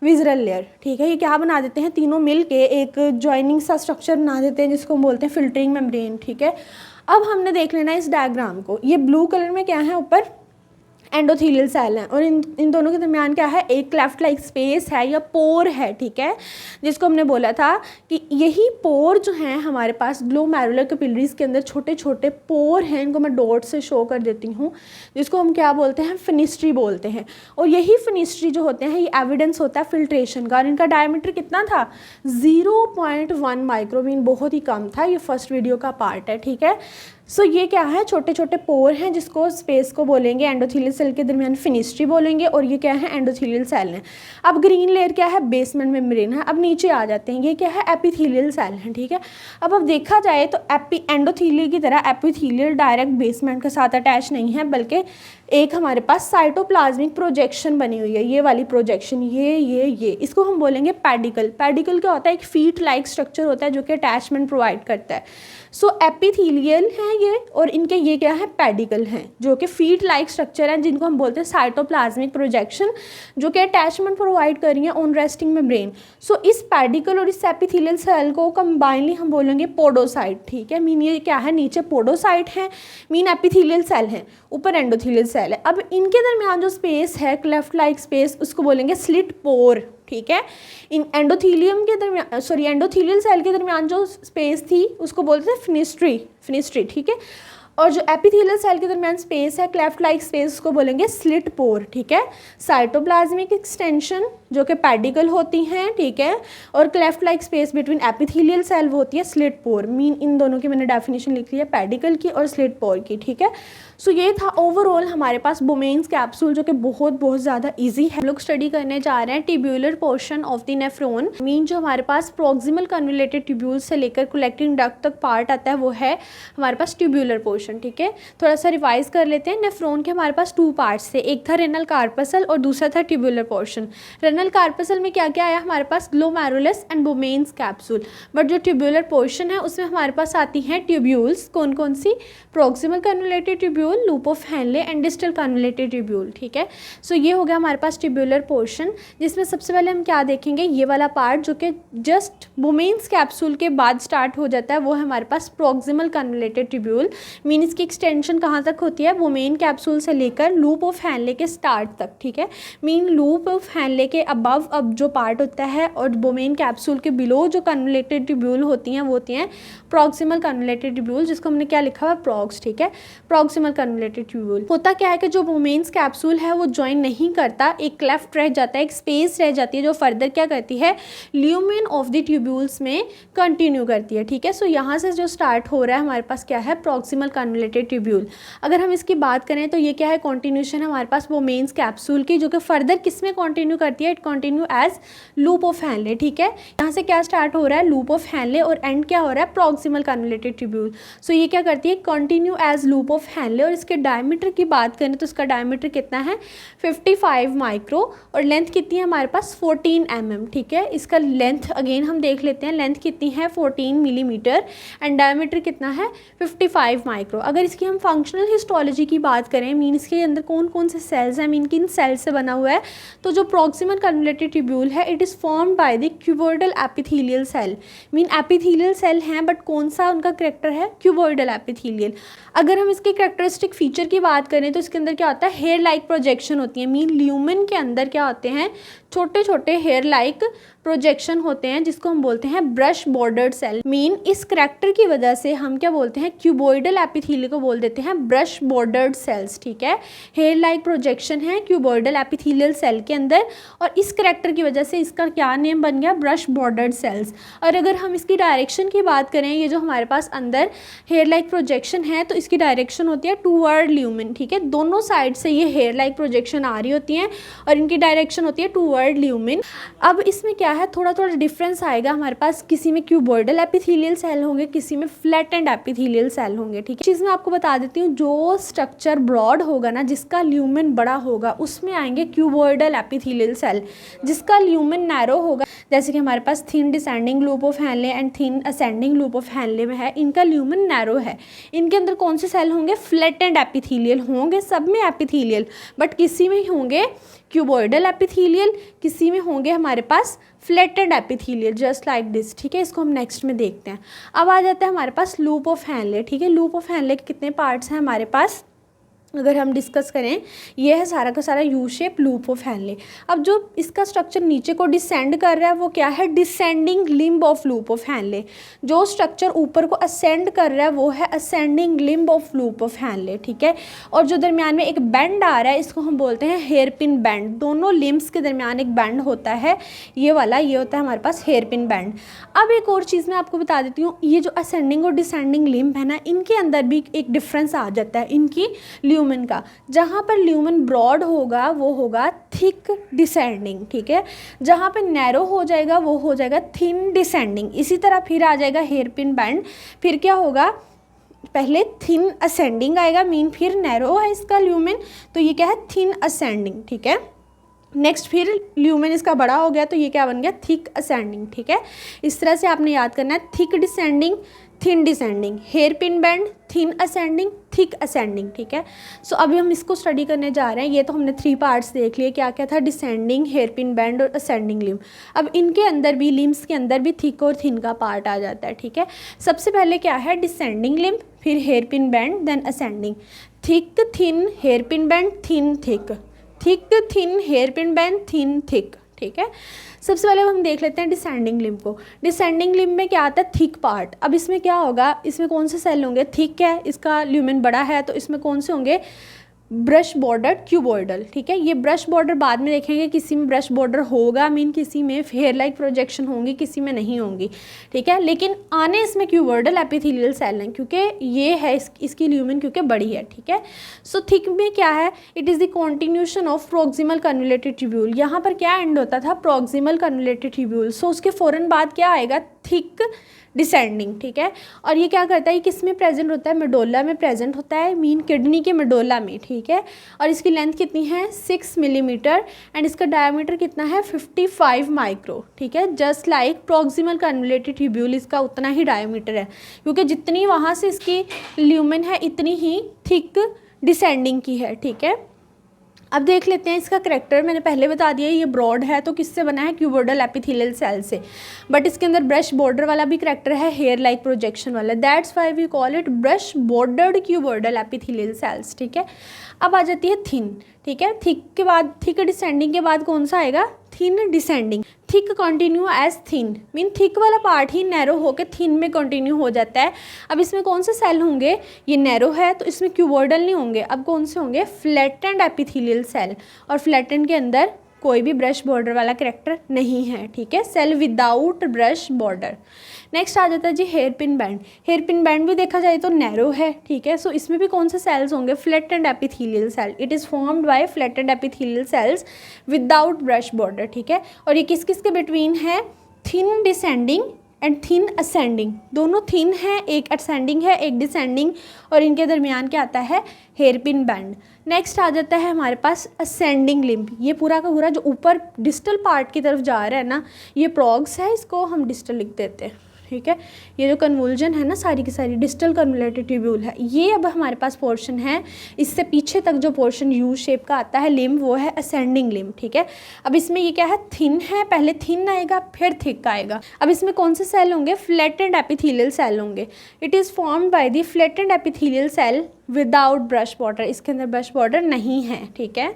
[SPEAKER 1] visceral layer, ठीक है। ये क्या बना देते हैं, तीनों मिलके एक जॉइनिंग सा स्ट्रक्चर बना देते हैं जिसको हम बोलते हैं फिल्टरिंग मेम्ब्रेन, ठीक है। अब हमने देख लेना है इस डायग्राम को। ये ब्लू कलर में क्या है, ऊपर एंडोथेलियल सेल हैं और इन दोनों के दरमियान क्या है, एक क्लेफ्ट लाइक स्पेस है या पोर है, ठीक है, जिसको हमने बोला था कि यही पोर जो हैं हमारे पास ग्लोमेरुलर कैपिलरीज के अंदर छोटे छोटे पोर हैं, इनको मैं डॉट से शो कर देती हूँ, जिसको हम क्या बोलते हैं, फिनिस्ट्री बोलते हैं। और यही फिनिस्ट्री जो होते हैं, ये एविडेंस होता है फिल्ट्रेशन का। और इनका डायमीटर कितना था, 0.1 माइक्रोमीन, बहुत ही कम था। ये फर्स्ट वीडियो का पार्ट है, ठीक है। सो ये क्या है, छोटे छोटे पोर हैं जिसको स्पेस को बोलेंगे, एंडोथेलियल सेल के दरमियान फिनिस्ट्री बोलेंगे, और ये क्या है, एंडोथेलियल सेल है। अब ग्रीन लेयर क्या है, बेसमेंट मेम्ब्रेन है। अब नीचे आ जाते हैं, ये क्या है, एपिथेलियल सेल है, ठीक है। अब देखा जाए तो एंडोथेलियल की तरह एपिथेलियल डायरेक्ट बेसमेंट के साथ अटैच नहीं है, बल्कि एक हमारे पास साइटोप्लाज्मिक प्रोजेक्शन बनी हुई है, ये वाली प्रोजेक्शन, ये इसको हम बोलेंगे पेडिकल। पेडिकल क्या होता है? एक फीट लाइक स्ट्रक्चर होता है जो कि अटैचमेंट प्रोवाइड करता है। सो एपिथेलियल हैं ये, और इनके ये क्या है? पेडिकल हैं, जो कि फीट लाइक स्ट्रक्चर हैं, जिनको हम बोलते हैं साइटोप्लाज्मिक प्रोजेक्शन, जो कि अटैचमेंट प्रोवाइड कर रही है ऑन रेस्टिंग मेम्ब्रेन। सो इस पेडिकल और इस एपिथेलियल सेल को कंबाइनली हम बोलेंगे पोडोसाइट, ठीक है। मीन ये क्या है? नीचे पोडोसाइट है, मीन एपिथेलियल सेल है, ऊपर एंडोथेलियल सेल है। अब इनके दरमियान जो स्पेस है, क्लेफ्ट लाइक स्पेस, उसको बोलेंगे स्लिट पोर, ठीक है। इन एंडोथीलियम के दरमियान, सॉरी एंडोथीलियल सेल के दरमियान जो स्पेस थी उसको बोलते हैं फिनिस्ट्री, ठीक है। और जो एपिथेलियल सेल के दरमियान स्पेस है, क्लेफ्ट लाइक स्पेस, उसको बोलेंगे स्लिट पोर, ठीक है। साइटोप्लाज्मिक एक्सटेंशन जो कि पेडिकल होती हैं, ठीक है, और cleft like space between epithelial cell वो होती है स्लिट पोर। मीन इन दोनों की मैंने डेफिनेशन लिख ली है, पेडिकल की और स्लिट पोर की, ठीक है। सो ये था ओवरऑल हमारे पास बोमेन्स कैप्सूल, जो कि बहुत ज़्यादा ईजी है। हम लोग स्टडी करने जा रहे हैं tubular portion of the nephron. Mean जो हमारे पास प्रोक्सिमल कन्वोल्यूटेड ट्यूब्यूल से लेकर कलेक्टिंग डक्ट तक पार्ट आता है वो है हमारे पास ट्यूब्यूलर पोर्शन, ठीक है। थोड़ा सा रिवाइज कर लेते हैं। नेफ्रॉन के हमारे पास 2 पार्ट्स थे, एक था रेनल कार्पसल और दूसरा था ट्यूब्यूलर पोर्शन। रेनल कार्पसल में क्या क्या आया हमारे पास? Glomerulus and Bowman's capsule. But जो ट्यूब्यूलर पोर्शन है उसमें हमारे पास आती हैं ट्यूब्यूल्स। कौन कौन सी? Proximal convoluted tubule, loop of Henle and distal convoluted tubule, ठीक है। सो ये हो गया हमारे पास ट्यूब्यूलर पोर्शन, जिसमें सबसे पहले हम क्या देखेंगे? ये वाला पार्ट जो कि जस्ट बोमेन्स कैप्सूल के बाद स्टार्ट हो जाता है, वो है हमारे पास प्रोक्सिमल कन्वोल्यूटेड ट्यूब्यूल। मीन इसकी एक्सटेंशन कहाँ तक होती है? बोमेन कैप्सूल से लेकर लूप ऑफ हैनले के स्टार्ट तक, ठीक है। मीन लूप ऑफ हैनले के अबव अब जो पार्ट होता है और बोमेन कैप्सूल के बिलो जो कन्वोल्यूटेड ट्यूब्यूल होती हैं वो होती हैं प्रोक्सिमल कन्वोल्यूटेड ट्यूब्यूल, जिसको हमने क्या लिखा हुआ? प्रॉक्स, ठीक है। प्रोक्सिमल कन्वोल्यूटेड ट्यूब्यूल होता क्या है कि जो बोमेन्स कैप्सूल है वो ज्वाइन नहीं करता, एक क्लेफ्ट रह जाता है, एक स्पेस रह जाती है, जो फर्दर क्या करती है? ल्यूमेन ऑफ द ट्यूब्यूल्स में कंटिन्यू करती है, ठीक है। सो यहाँ से जो स्टार्ट हो रहा है हमारे पास क्या है? Proximal convoluted tubule. अगर हम इसकी बात करें तो ये क्या है? कॉन्टिन्यूशन है हमारे पास बोमेन्स कैप्सूल की, जो कि फर्दर किस में कंटिन्यू करती है? It continue as loop of Henle, ठीक है। यहाँ से क्या स्टार्ट हो रहा है? लूप ऑफ हैनले, और एंड क्या हो रहा है? Proximal convoluted tubule. सो ये क्या करती है? Continue as loop of Henle. और इसके डायमीटर की बात करें तो इसका डायमीटर कितना है? 55 माइक्रो, और लेंथ कितनी है हमारे पास? 14 mm, ठीक है। इसका लेंथ अगेन हम देख लेते हैं, लेंथ कितनी है? 14 मिलीमीटर, एंड डायमीटर कितना है? 55 माइक्रो। अगर इसकी हम फंक्शनल हिस्टोलॉजी की बात करें, मीन इसके अंदर कौन कौन से सेल्स हैं, मीन किन सेल्स से बना हुआ है, तो जो प्रोक्सिमल कन्वोल्यूटेड ट्यूब्यूल है it is formed by the cuboidal epithelial cell. Mean epithelial cell हैं, बट कौन सा उनका करेक्टर है? Cuboidal epithelial. अगर हम इसके कैरेक्टरिस्टिक फीचर की बात करें तो इसके अंदर क्या होता है? हेयर लाइक प्रोजेक्शन होती है। मीन ल्यूमेन के अंदर क्या होते हैं? छोटे छोटे हेयर लाइक प्रोजेक्शन होते हैं, जिसको हम बोलते हैं ब्रश बॉर्डर्ड सेल। मीन इस करैक्टर की वजह से हम क्या बोलते हैं? क्यूबॉइडल एपिथेलियल को बोल देते हैं ब्रश बॉर्डर्ड सेल्स, ठीक है। हेयर लाइक प्रोजेक्शन है क्यूबॉइडल एपिथेलियल सेल के अंदर, और इस करैक्टर की वजह से इसका क्या नेम बन गया? Brush bordered cells. और अगर हम इसकी डायरेक्शन की बात करें, ये जो हमारे पास अंदर हेयर लाइक प्रोजेक्शन है तो इसकी डायरेक्शन होती है टूवर्ड ल्यूमेन, ठीक है। दोनों साइड से ये हेयर लाइक प्रोजेक्शन आ रही होती हैं और इनकी डायरेक्शन होती है टूवर्ड ल्यूमेन। अब इसमें क्या है? थोड़ा थोड़ा डिफरेंस आएगा हमारे पास, किसी में क्यूबॉइडल एपिथेलियल सेल होंगे, किसी में फ्लैटेंड एपिथेलियल सेल होंगे, ठीक है। चीज़ मैं आपको बता देती हूँ, जो स्ट्रक्चर ब्रॉड होगा ना, जिसका ल्यूमेन बड़ा होगा, उसमें आएंगे क्यूबॉइडल एपिथेलियल सेल। जिसका ल्यूमेन नैरो होगा, जैसे कि हमारे पास thin descending loop of Henle and thin ascending loop of Henle में है, इनका ल्यूमेन नैरो है। इनके अंदर कौन से सेल होंगे? फ्लैटेंड एपिथेलियल होंगे, सब में एपिथेलियल, बट किसी में होंगे क्यूबॉइडल एपिथेलियल, किसी में होंगे हमारे पास flattened epithelial, just like this, ठीक है। इसको हम नेक्स्ट में देखते हैं। अब आ जाता है हमारे पास लूप ऑफ हैनले, ठीक है। लूप ऑफ हैनले के कितने पार्ट्स हैं हमारे पास? अगर हम डिस्कस करें, ये है सारा का सारा U shape loop of Henle. अब जो इसका स्ट्रक्चर नीचे को डिसेंड कर रहा है वो क्या है? Descending limb of loop of Henle. जो स्ट्रक्चर ऊपर को असेंड कर रहा है वो है ascending limb of loop of Henle, ठीक है। और जो दरमियान में एक बैंड आ रहा है, इसको हम बोलते हैं हेयर पिन बैंड। दोनों लिम्ब्स के दरमियान एक बैंड होता है, ये वाला, ये होता है हमारे पास हेयर पिन बैंड। अब एक और चीज़ मैं आपको बता देती हूँ, ये जो असेंडिंग और डिसेंडिंग लिम्ब है ना, इनके अंदर भी एक डिफरेंस आ जाता है इनकी ल्यूमेन का। जहाँ पर ल्यूमेन ब्रॉड होगा वो होगा थिक डिसेंडिंग, ठीक है। जहाँ पे नैरो हो जाएगा वो हो जाएगा थिन डिसेंडिंग। इसी तरह फिर आ जाएगा हेयर पिन बैंड, फिर क्या होगा? पहले थिन असेंडिंग आएगा, मीन फिर नैरो है इसका ल्यूमेन, तो ये क्या है थिन असेंडिंग, ठीक है। नेक्स्ट फिर ल्यूमेन इसका बड़ा हो गया तो ये क्या बन गया थिक असेंडिंग, ठीक है। इस तरह से आपने याद करना है, thick descending, thin descending, hair pin bend, thin ascending, thick ascending, ठीक है। सो अभी हम इसको स्टडी करने जा रहे हैं। ये तो हमने 3 पार्ट्स देख लिए, क्या क्या था, डिसेंडिंग, हेयर पिन बैंड और असेंडिंग लिम्ब। अब इनके अंदर भी, लिम्स के अंदर भी थिक और थिन का पार्ट आ जाता है, ठीक है। सबसे पहले क्या है, डिसेंडिंग लिम्ब, फिर hair pin bend, then ascending. Thick, thin, hair pin bend, thin, thick, thick, thin, hair pin bend, thin, thick, ठीक है। सबसे पहले हम देख लेते हैं डिसेंडिंग लिम्ब को। डिसेंडिंग लिम्ब में क्या आता है, थिक पार्ट। अब इसमें क्या होगा, इसमें कौन से सेल होंगे, थिक है, इसका ल्यूमेन बड़ा है, तो इसमें कौन से होंगे, ब्रश बॉर्डर क्यूबॉइडल, ठीक है। ये ब्रश बॉर्डर बाद में देखेंगे, किसी में ब्रश बॉर्डर होगा, मीन किसी में हेयर लाइक प्रोजेक्शन होंगी, किसी में नहीं होंगी, ठीक है। लेकिन आने इसमें क्यूबॉइडल एपिथेलियल सेल हैं, क्योंकि ये है इसकी ल्यूमेन क्योंकि बड़ी है, ठीक है। सो थिक में क्या है, it is the continuation of proximal convoluted tubule. यहाँ पर क्या एंड होता था, प्रोक्सिमल कन्वोलेटेड ट्यूब्यूल। सो उसके फ़ौरन बाद क्या आएगा, थिक डिसेंडिंग, ठीक है। और ये क्या करता है, ये किस में प्रेजेंट होता है, मेडोला में प्रेजेंट होता है, मीन किडनी के मेडोला में, ठीक है। और इसकी लेंथ कितनी है, 6 मिलीमीटर, एंड इसका डायमीटर कितना है, 55 माइक्रो, ठीक है। Just like proximal convoluted tubule, इसका उतना ही डायमीटर है, क्योंकि जितनी वहाँ से इसकी ल्यूमेन है इतनी ही थिक डिसेंडिंग की है, ठीक है। अब देख लेते हैं इसका करेक्टर। मैंने पहले बता दिया ये ब्रॉड है, तो किससे बना है, क्यूबॉइडल एपिथेलियल सेल से। बट इसके अंदर ब्रश बॉर्डर वाला भी करेक्टर है, हेयर लाइक प्रोजेक्शन वाला। That's why we call it brush bordered cuboidal epithelial cells, ठीक है। अब आ जाती है थिन, ठीक है। थिक के बाद, थिक डिसेंडिंग के बाद कौन सा आएगा, thin descending. Thick continue as thin, mean thick वाला पार्ट ही नैरो होकर थिन में कंटिन्यू हो जाता है। अब इसमें कौन से सेल होंगे, ये नैरो है तो इसमें क्यूबॉइडल नहीं होंगे, अब कौन से होंगे, फ्लैटेंड एपिथेलियल सेल। और फ्लैटेंड के अंदर कोई भी ब्रश बॉर्डर वाला कैरेक्टर नहीं है, ठीक है, cell without brush border. Next आ जाता है जी hair pin bend. Hair pin bend भी देखा जाए तो नैरो है, ठीक है। सो इसमें भी कौन से सेल्स होंगे, flattened epithelial cell. It is formed by flattened epithelial cells without brush border, ठीक है। और ये किस किस के बिटवीन है, thin descending and thin ascending. दोनों थिन है, एक असेंडिंग है, एक डिसेंडिंग, और इनके दरमियान क्या आता है, हेयर पिन बैंड। नेक्स्ट आ जाता है हमारे पास असेंडिंग लिम्ब। ये पूरा का पूरा जो ऊपर डिस्टल पार्ट की तरफ जा रहा है ना, ये प्रॉग्स है, इसको हम डिस्टल लिख देते हैं, ठीक है। ये जो कन्वुल्जन है ना, सारी की सारी डिस्टल कन्वोलेटेड ट्यूब्यूल है। ये अब हमारे पास पोर्शन है, इससे पीछे तक जो पोर्शन यू शेप का आता है लिम्ब, वो है असेंडिंग लिम्ब, ठीक है। अब इसमें ये क्या है, थिन है, पहले थिन आएगा फिर थिक आएगा। अब इसमें कौन से सेल होंगे, फ्लैटेंड एपिथेलियल सेल होंगे। It is formed by the flattened epithelial cell without brush border. इसके अंदर ब्रश बॉर्डर नहीं है, ठीक है।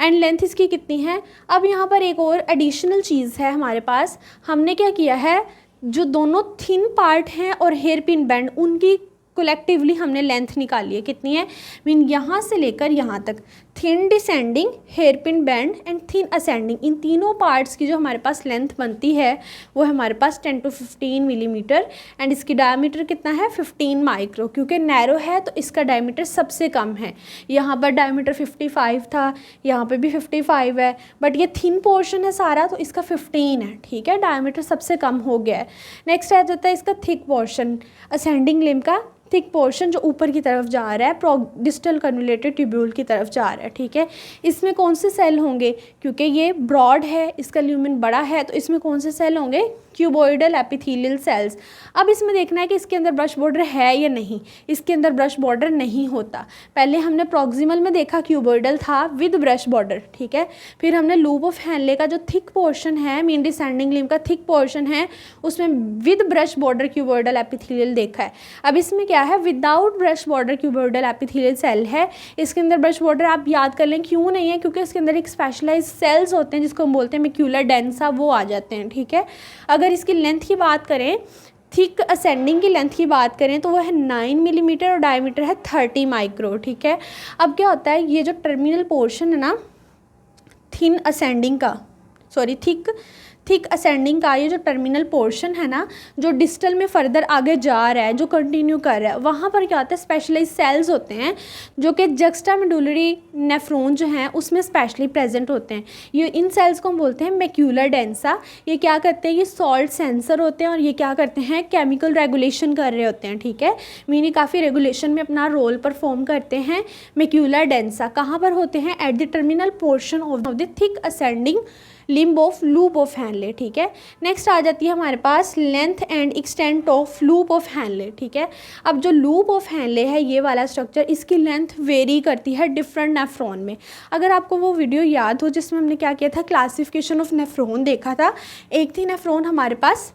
[SPEAKER 1] एंड लेंथ इसकी कितनी है। अब यहाँ पर एक और एडिशनल चीज़ है हमारे पास, हमने क्या किया है, जो दोनों थिन पार्ट हैं और हेयर पिन बैंड, उनकी कलेक्टिवली हमने लेंथ निकाली है, कितनी है, मीन यहाँ से लेकर यहाँ तक, thin descending, hair pin bend and thin ascending, इन तीनों पार्ट्स की जो हमारे पास लेंथ बनती है वो है हमारे पास 10 to 15 मिलीमीटर, एंड इसकी डायमीटर कितना है, 15 माइक्रो। क्योंकि नैरो है तो इसका डायमीटर सबसे कम है। यहाँ पर डायमीटर 55 था, यहाँ पर भी 55 है, बट ये थिन पोर्शन है सारा तो इसका 15 है, ठीक है, डायमीटर सबसे कम हो गया है। नेक्स्ट आ जाता है इसका थिक पोर्शन, असेंडिंग लिम्ब का थिक पोर्शन जो ऊपर की तरफ जा रहा है, डिस्टल कन्वोलेटेड ट्यूब्यूल की तरफ जा रहा है, ठीक है। इसमें कौन से सेल होंगे, क्योंकि ये ब्रॉड है, इसका ल्यूमेन बड़ा है, तो इसमें कौन से सेल होंगे, क्यूबॉइडल एपिथेलियल सेल्स। अब इसमें देखना है कि इसके अंदर ब्रश बॉर्डर है या नहीं। इसके अंदर ब्रश बॉर्डर नहीं होता। पहले हमने प्रॉक्सिमल में देखा क्यूबॉइडल था विद ब्रश बॉर्डर, ठीक है। फिर हमने लूप ऑफ हेनले का जो थिक पोर्शन है, मीन डिसेंडिंग लिम्ब का थिक पोर्शन है, उसमें with brush border cuboidal epithelial देखा है। अब इसमें क्या है, without brush border cuboidal epithelial cell है। इसके अंदर ब्रश बॉर्डर आप याद कर लें क्यों नहीं है, क्योंकि इसके अंदर एक स्पेशलाइज सेल्स होते हैं जिसको हम बोलते हैं मैक्यूला डेंसा, वो आ जाते हैं, ठीक है। अगर इसकी लेंथ की बात करें, थिक असेंडिंग की लेंथ की बात करें तो वो है 9 मिलीमीटर और डायमीटर है 30 माइक्रो, ठीक है। अब क्या होता है, ये जो टर्मिनल पोर्शन है ना थिन असेंडिंग का, सॉरी थिक असेंडिंग का ये जो टर्मिनल पोर्शन है ना, जो डिस्टल में फर्दर आगे जा रहा है, जो कंटिन्यू कर रहा है, वहाँ पर क्या होता है, स्पेशलाइज सेल्स होते हैं जो कि जक्स्टामेडुलरी नेफ्रॉन जो हैं उसमें स्पेशली प्रेजेंट होते हैं। ये इन सेल्स को हम बोलते हैं मैक्यूला डेंसा। ये क्या करते हैं, ये सॉल्ट सेंसर होते हैं और ये क्या करते हैं, केमिकल रेगुलेशन कर रहे होते हैं, ठीक है। मीनी काफ़ी रेगुलेशन में अपना रोल परफॉर्म करते हैं। मैक्यूला डेंसा कहाँ पर होते हैं, at the terminal portion of the thick ascending limb of loop of Henle, ठीक है। नेक्स्ट आ जाती है हमारे पास length and extent of loop of Henle, ठीक है। अब जो लूप ऑफ हैनले है ये वाला स्ट्रक्चर, इसकी लेंथ वेरी करती है डिफरेंट नेफ्रॉन में। अगर आपको वो वीडियो याद हो जिसमें हमने क्या किया था, क्लासिफिकेशन ऑफ नेफ्रॉन देखा था। एक थी नेफ्रॉन हमारे पास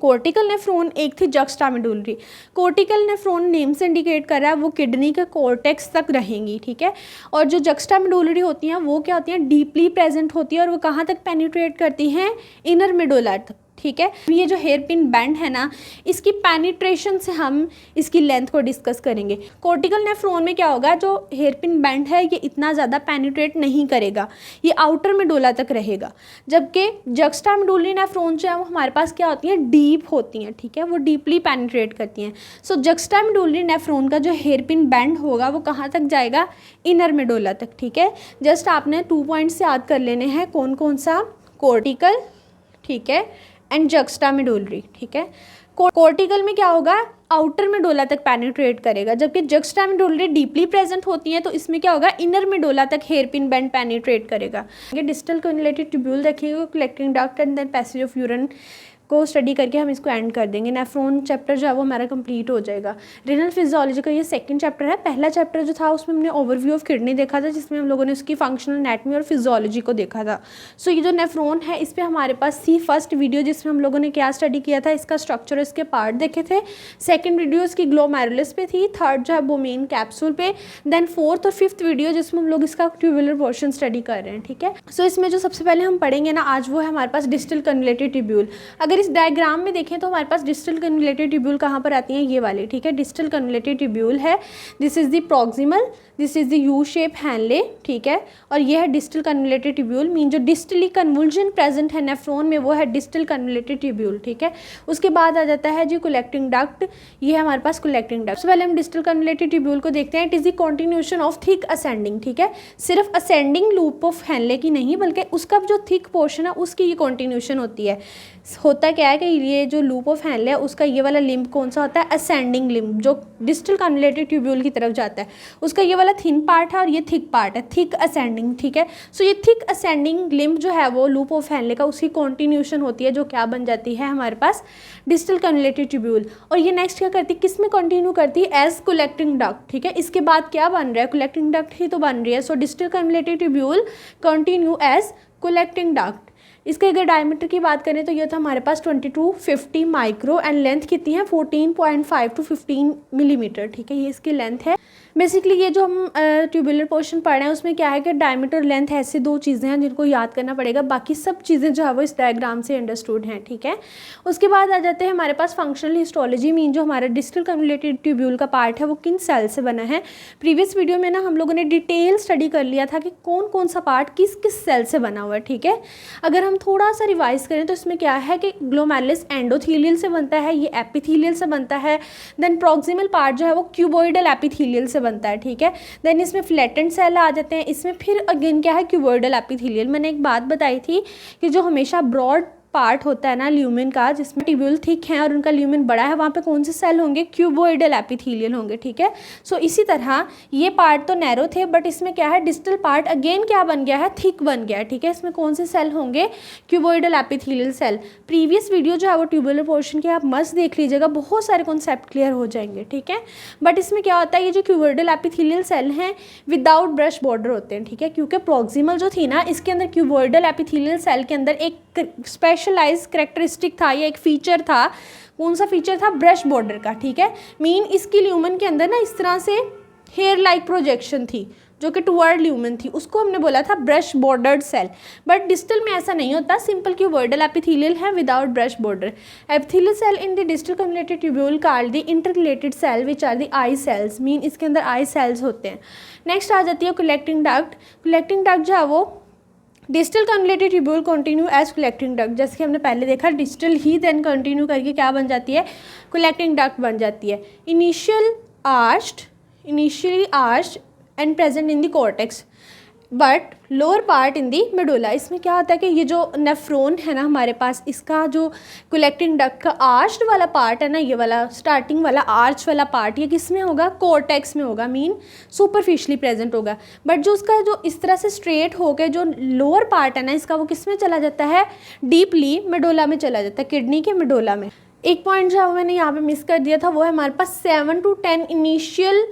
[SPEAKER 1] कोर्टिकल नेफ्रॉन, एक थी जक्स्टामेडुलरी। कोर्टिकल नेफ्रॉन नेम से इंडिकेट कर रहा है वो किडनी के कॉर्टेक्स तक रहेंगी, ठीक है। और जो जक्स्टामेडुलरी होती हैं वो क्या होती हैं, डीपली प्रेजेंट होती है और वो कहाँ तक पेनिट्रेट करती हैं, इनर मेडुला तक, ठीक है। ये जो हेयर पिन बैंड है ना, इसकी पेनिट्रेशन से हम इसकी लेंथ को डिस्कस करेंगे। कोर्टिकल नेफ्रॉन में क्या होगा, जो हेयर पिन बैंड है ये इतना ज़्यादा पेनिट्रेट नहीं करेगा, ये आउटर मेडुला तक रहेगा। जबकि जक्स्टामेडुलरी नेफ्रॉन जो है वो हमारे पास क्या होती हैं, डीप होती हैं, ठीक है, वो डीपली पेनिट्रेट करती हैं। सो जक्स्टामेडुलरी नेफ्रॉन का जो हेयर पिन बैंड होगा वो कहाँ तक जाएगा, इनर मेडुला तक, ठीक है। जस्ट आपने 2 पॉइंट्स याद कर लेने हैं, कौन कौन सा, कोर्टिकल, ठीक है, एंड जक्स्टामेडुलरी, ठीक है। कोर्टिकल में क्या होगा, आउटर मेडुला तक पेनिट्रेट करेगा, जबकि जक्स्टामेडुलरी डीपली प्रेजेंट होती हैं तो इसमें क्या होगा, इनर मेडुला तक हेयर पिन बैंड पेनिट्रेट करेगा। डिस्टल कन्वोल्यूटेड ट्यूब्यूल देखेंगे, collecting duct and then passage of urine को स्टडी करके हम इसको एंड कर देंगे। नेफ्रॉन चैप्टर जो है वो हमारा कंप्लीट हो जाएगा। रिनल फिजियोलॉजी का ये सेकंड चैप्टर है। पहला चैप्टर जो था उसमें हमने ओवरव्यू ऑफ किडनी देखा था, जिसमें हम लोगों ने उसकी फंक्शनल एनाटॉमी और फिजियोलॉजी को देखा था। सो ये जो नेफ्रॉन है इस पर हमारे पास थी फर्स्ट वीडियो जिसमें हम लोगों ने क्या स्टडी किया था, इसका स्ट्रक्चर, इसके पार्ट देखे थे। सेकेंड वीडियो इसकी ग्लोमेरुलस पे थी, थर्ड जो है वो मेन कैप्सूल पे, देन फोर्थ और फिफ्थ वीडियो जिसमें हम लोग इसका ट्यूबुलर पोर्शन स्टडी कर रहे हैं, ठीक है। सो इसमें जो सबसे पहले हम पढ़ेंगे ना आज, वो है हमारे पास डिस्टल कन्वोल्यूटेड ट्यूब्यूल। अगर इस डायग्राम में देखें तो हमारे पास डिस्टल कन्वोल्यूटेड ट्यूब्यूल कहाँ पर आती हैं, ये वाले, ठीक है। डिस्टल कन्वोल्यूटेड ट्यूब्यूल है, this is the proximal, this is the U shape Henle, ठीक है। और ये है डिस्टल कन्वोल्यूटेड ट्यूब्यूल, मीन जो डिस्टली कन्वुल्जन प्रेजेंट है नेफ्रॉन में वो है डिस्टल कन्वोल्यूटेड ट्यूब्यूल, ठीक है। उसके बाद आ जाता है जी कलेक्टिंग डक्ट, ये है हमारे पास कलेक्टिंग डक्ट। सबसे पहले हम डिस्टल कन्वोल्यूटेड ट्यूब्यूल को देखते हैं। It is the continuation of thick ascending, ठीक है। सिर्फ असेंडिंग लूप ऑफ हैनले की नहीं, बल्कि उसका जो थिक पोर्शन है उसकी ये कंटिन्यूएशन होती है। होता क्या है कि ये जो लूप ऑफ हैनले है उसका ये वाला लिम्ब कौन सा होता है, असेंडिंग लिम्ब, जो डिस्टल कन्वोल्यूटेड ट्यूब्यूल की तरफ जाता है, उसका ये वाला थिन पार्ट है और ये थिक पार्ट है, थिक असेंडिंग, ठीक है। सो ये थिक असेंडिंग लिम्ब जो है वो लूप ऑफ हैनले का उसकी कंटिन्यूएशन होती है, जो क्या बन जाती है हमारे पास डिस्टल कन्वोल्यूटेड ट्यूब्यूल। और ये नेक्स्ट क्या करती है, किस में कंटिन्यू करती है, एज कलेक्टिंग डक्ट, ठीक है। इसके बाद क्या बन रहा है, कलेक्टिंग डक्ट ही तो बन रही है। So distal convoluted tubule continue as collecting duct. इसके अगर डायमीटर की बात करें तो ये था हमारे पास 2250 माइक्रो एंड लेंथ कितनी है 14.5 to 15 मिलीमीटर, ठीक है। ये इसकी लेंथ है। बेसिकली ये जो हम ट्यूबुलर पोर्शन पढ़ रहे हैं उसमें क्या है कि डायमीटर लेंथ ऐसी दो चीज़ें हैं जिनको याद करना पड़ेगा, बाकी सब चीज़ें जो है वो इस डायग्राम से अंडरस्टूड हैं, ठीक है। उसके बाद आ जाते हैं हमारे पास फंक्शनल हिस्टोलॉजी, मीन जो हमारा डिस्टल कन्वोल्यूटेड ट्यूब्यूल का पार्ट है वो किन सेल से बना है। प्रीवियस वीडियो में ना हम लोगों ने डिटेल स्टडी कर लिया था कि कौन कौन सा पार्ट किस किस सेल से बना हुआ है, ठीक है। अगर हम थोड़ा सा रिवाइज करें तो इसमें क्या है कि ग्लोमेरुलस एंडोथीलियल से बनता है, ये एपिथीलियल से बनता है, देन प्रॉक्सिमल पार्ट जो है वो क्यूबॉइडल एपिथीलियल से बनता है, ठीक है। देन इसमें फ्लैटेंड सेल आ जाते हैं, इसमें फिर अगेन क्या है क्यूबॉइडल एपिथीलियल। मैंने एक बात बताई थी कि जो हमेशा ब्रॉड पार्ट होता है ना ल्यूमेन का, जिसमें ट्यूब्यूल थिक है और उनका ल्यूमेन बड़ा है, वहाँ पे कौन से सेल होंगे, क्यूबॉइडल एपिथेलियल होंगे, ठीक है। सो इसी तरह ये पार्ट तो नैरो थे, बट इसमें क्या है डिस्टल पार्ट अगेन क्या बन गया है, थिक बन गया है, ठीक है। इसमें कौन से सेल होंगे, cuboidal epithelial cell. Previous video जो है वो ट्यूबुलर पोर्शन के आप मस्त देख लीजिएगा, बहुत सारे कॉन्सेप्ट क्लियर हो जाएंगे, ठीक है। बट इसमें क्या होता है, ये जो क्यूबॉइडल एपिथेलियल सेल हैं विदाउट ब्रश बॉर्डर होते हैं, ठीक है, क्योंकि प्रॉक्सिमल जो थी ना इसके अंदर क्यूबॉइडल एपिथेलियल सेल के अंदर एक स्पेशलाइज करेक्टरिस्टिक था या एक फीचर था। कौन सा फीचर था, ब्रश बॉर्डर का, ठीक है। मीन इसकी ल्यूमन के अंदर ना इस तरह से हेयर लाइक प्रोजेक्शन थी जो कि टुवर्ड ल्यूमन थी, उसको हमने बोला था brush bordered cell. But distal में ऐसा नहीं होता, सिंपल क्यूबॉइडल एपिथेलियल है without brush border. Epithelial cell in the distal convoluted tubule called the interrelated cell which are the I cells, mean इसके अंदर आई सेल्स होते हैं। नेक्स्ट आ जाती है कलेक्टिंग डक्ट। कलेक्टिंग डक्ट जो है वो distal convoluted tubule continue as collecting duct, जैसे कि हमने पहले देखा डिस्टल ही देन कंटिन्यू करके क्या बन जाती है, कलेक्टिंग डक्ट बन जाती है। Initially arched and present in the cortex but lower part in the medulla. इसमें क्या होता है कि ये जो नेफ्रॉन है ना हमारे पास, इसका जो कलेक्टिंग डक्ट का आर्च्ड वाला पार्ट है ना, ये वाला स्टार्टिंग वाला आर्च वाला पार्ट, ये किस में होगा, कॉर्टेक्स में होगा, मीन सुपरफिशियली प्रेजेंट होगा। बट जो उसका जो इस तरह से स्ट्रेट होकर जो लोअर पार्ट है ना इसका, वो किस में चला जाता है, डीपली मेडुला में चला जाता है, किडनी के मेडुला में। एक पॉइंट जो मैंने यहाँ पे मिस कर दिया था वो है हमारे पास 7 to 10 initial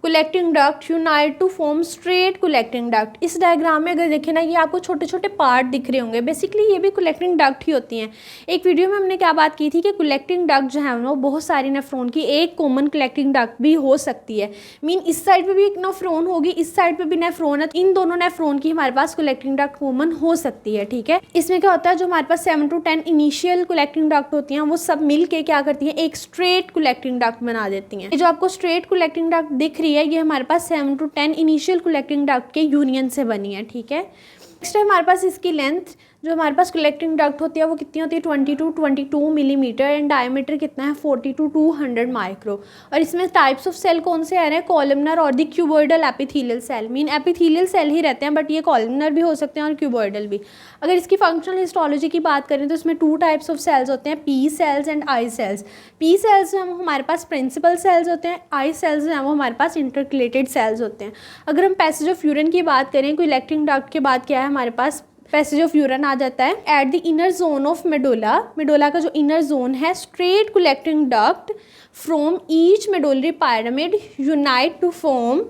[SPEAKER 1] collecting duct unite to form straight collecting duct. इस डायग्राम में अगर देखें ना, ये आपको छोटे छोटे पार्ट दिख रहे होंगे, बेसिकली ये भी कलेक्टिंग डक्ट ही होती हैं। एक वीडियो में हमने क्या बात की थी कि कलेक्टिंग डक्ट जो है वो बहुत सारी नेफ्रॉन की एक कॉमन कलेक्टिंग डक्ट भी हो सकती है, मीन इस साइड पे भी एक नेफ्रॉन होगी, इस साइड पे भी नेफ्रॉन है, इन दोनों नेफ्रॉन की हमारे पास कलेक्टिंग डक्ट कॉमन हो सकती है। ठीक है, इसमें क्या होता है, जो हमारे पास 7 to 10 इनिशियल कलेक्टिंग डक्ट होती हैं वो सब मिल के क्या करती हैं, एक स्ट्रेट कलेक्टिंग डक्ट बना देती हैं। जो आपको स्ट्रेट कलेक्टिंग डक्ट दिख रही है ये हमारे पास 7 to 10 इनिशियल कलेक्टिंग डक्ट के यूनियन से बनी है। ठीक है, नेक्स्ट है हमारे पास इसकी लेंथ, जो हमारे पास कलेक्टिंग डक्ट होती है वो कितनी होती है, 20 to 22 मिलीमीटर, एंड डायमीटर कितना है, 40 to 200 माइक्रो। और इसमें टाइप्स ऑफ सेल कौन से आ रहे हैं, कॉलमनर और the cuboidal epithelial cell, mean epithelial cell ही रहते हैं बट ये कॉलमनर भी हो सकते हैं और क्यूबॉइडल भी। अगर इसकी फंक्शनल हिस्टोलॉजी की बात करें तो इसमें 2 टाइप्स ऑफ सेल्स होते हैं, P cells and I cells. P cells जो हैं वो हमारे पास प्रिंसिपल सेल्स होते हैं, आई सेल्स जो हैं वो हमारे पास इंटरकलेटेड सेल्स होते हैं। अगर हम पैसेज ऑफ यूरिन की बात करें, कलेक्टिंग डक्ट के बाद क्या है हमारे पास, पैसेज ऑफ यूरिन आ जाता है at the inner zone of medulla. Medulla का जो इनर जोन है, straight collecting duct from each medullary pyramid unite to form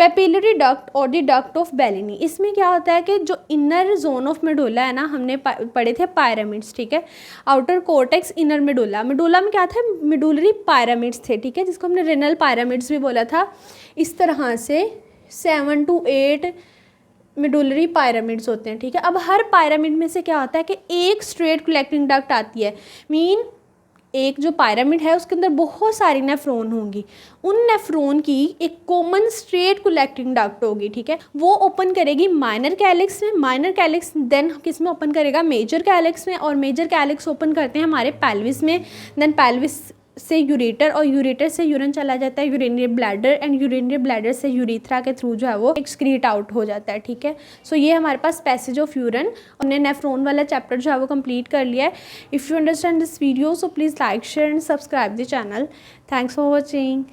[SPEAKER 1] papillary duct और द डक्ट ऑफ बेलिनी। इसमें क्या होता है कि जो इनर जोन ऑफ मेडुला है ना, हमने पढ़े थे पिरामिड्स, ठीक है, outer cortex inner medulla. Medulla में क्या था, मेडुलरी पिरामिड्स थे, ठीक है, जिसको हमने रेनल पिरामिड्स भी बोला था। इस तरह से 7 to 8 मेडुलरी पिरामिड्स होते हैं। ठीक है, अब हर पिरामिड में से क्या होता है कि एक स्ट्रेट कलेक्टिंग डक्ट आती है, मीन एक जो पिरामिड है उसके अंदर बहुत सारी नेफ्रॉन होंगी, उन नेफ्रॉन की एक कॉमन स्ट्रेट कलेक्टिंग डक्ट होगी। ठीक है, वो ओपन करेगी माइनर कैलिक्स में, माइनर कैलिक्स देन किस में ओपन करेगा, मेजर कैलिक्स में, और मेजर कैलिक्स ओपन करते हैं हमारे पेल्विस में, देन पेल्विस से यूरेटर, और यूरेटर से यूरिन चला जाता है urinary bladder, and urinary bladder से यूरीथ्रा के थ्रू जो है वो एक्सक्रीट आउट हो जाता है। ठीक है, सो ये हमारे पास पैसेज ऑफ यूरिन, हमने नेफ्रॉन वाला चैप्टर जो है वो कंप्लीट कर लिया है। If you understand this video so please like share and subscribe the channel. Thanks for watching.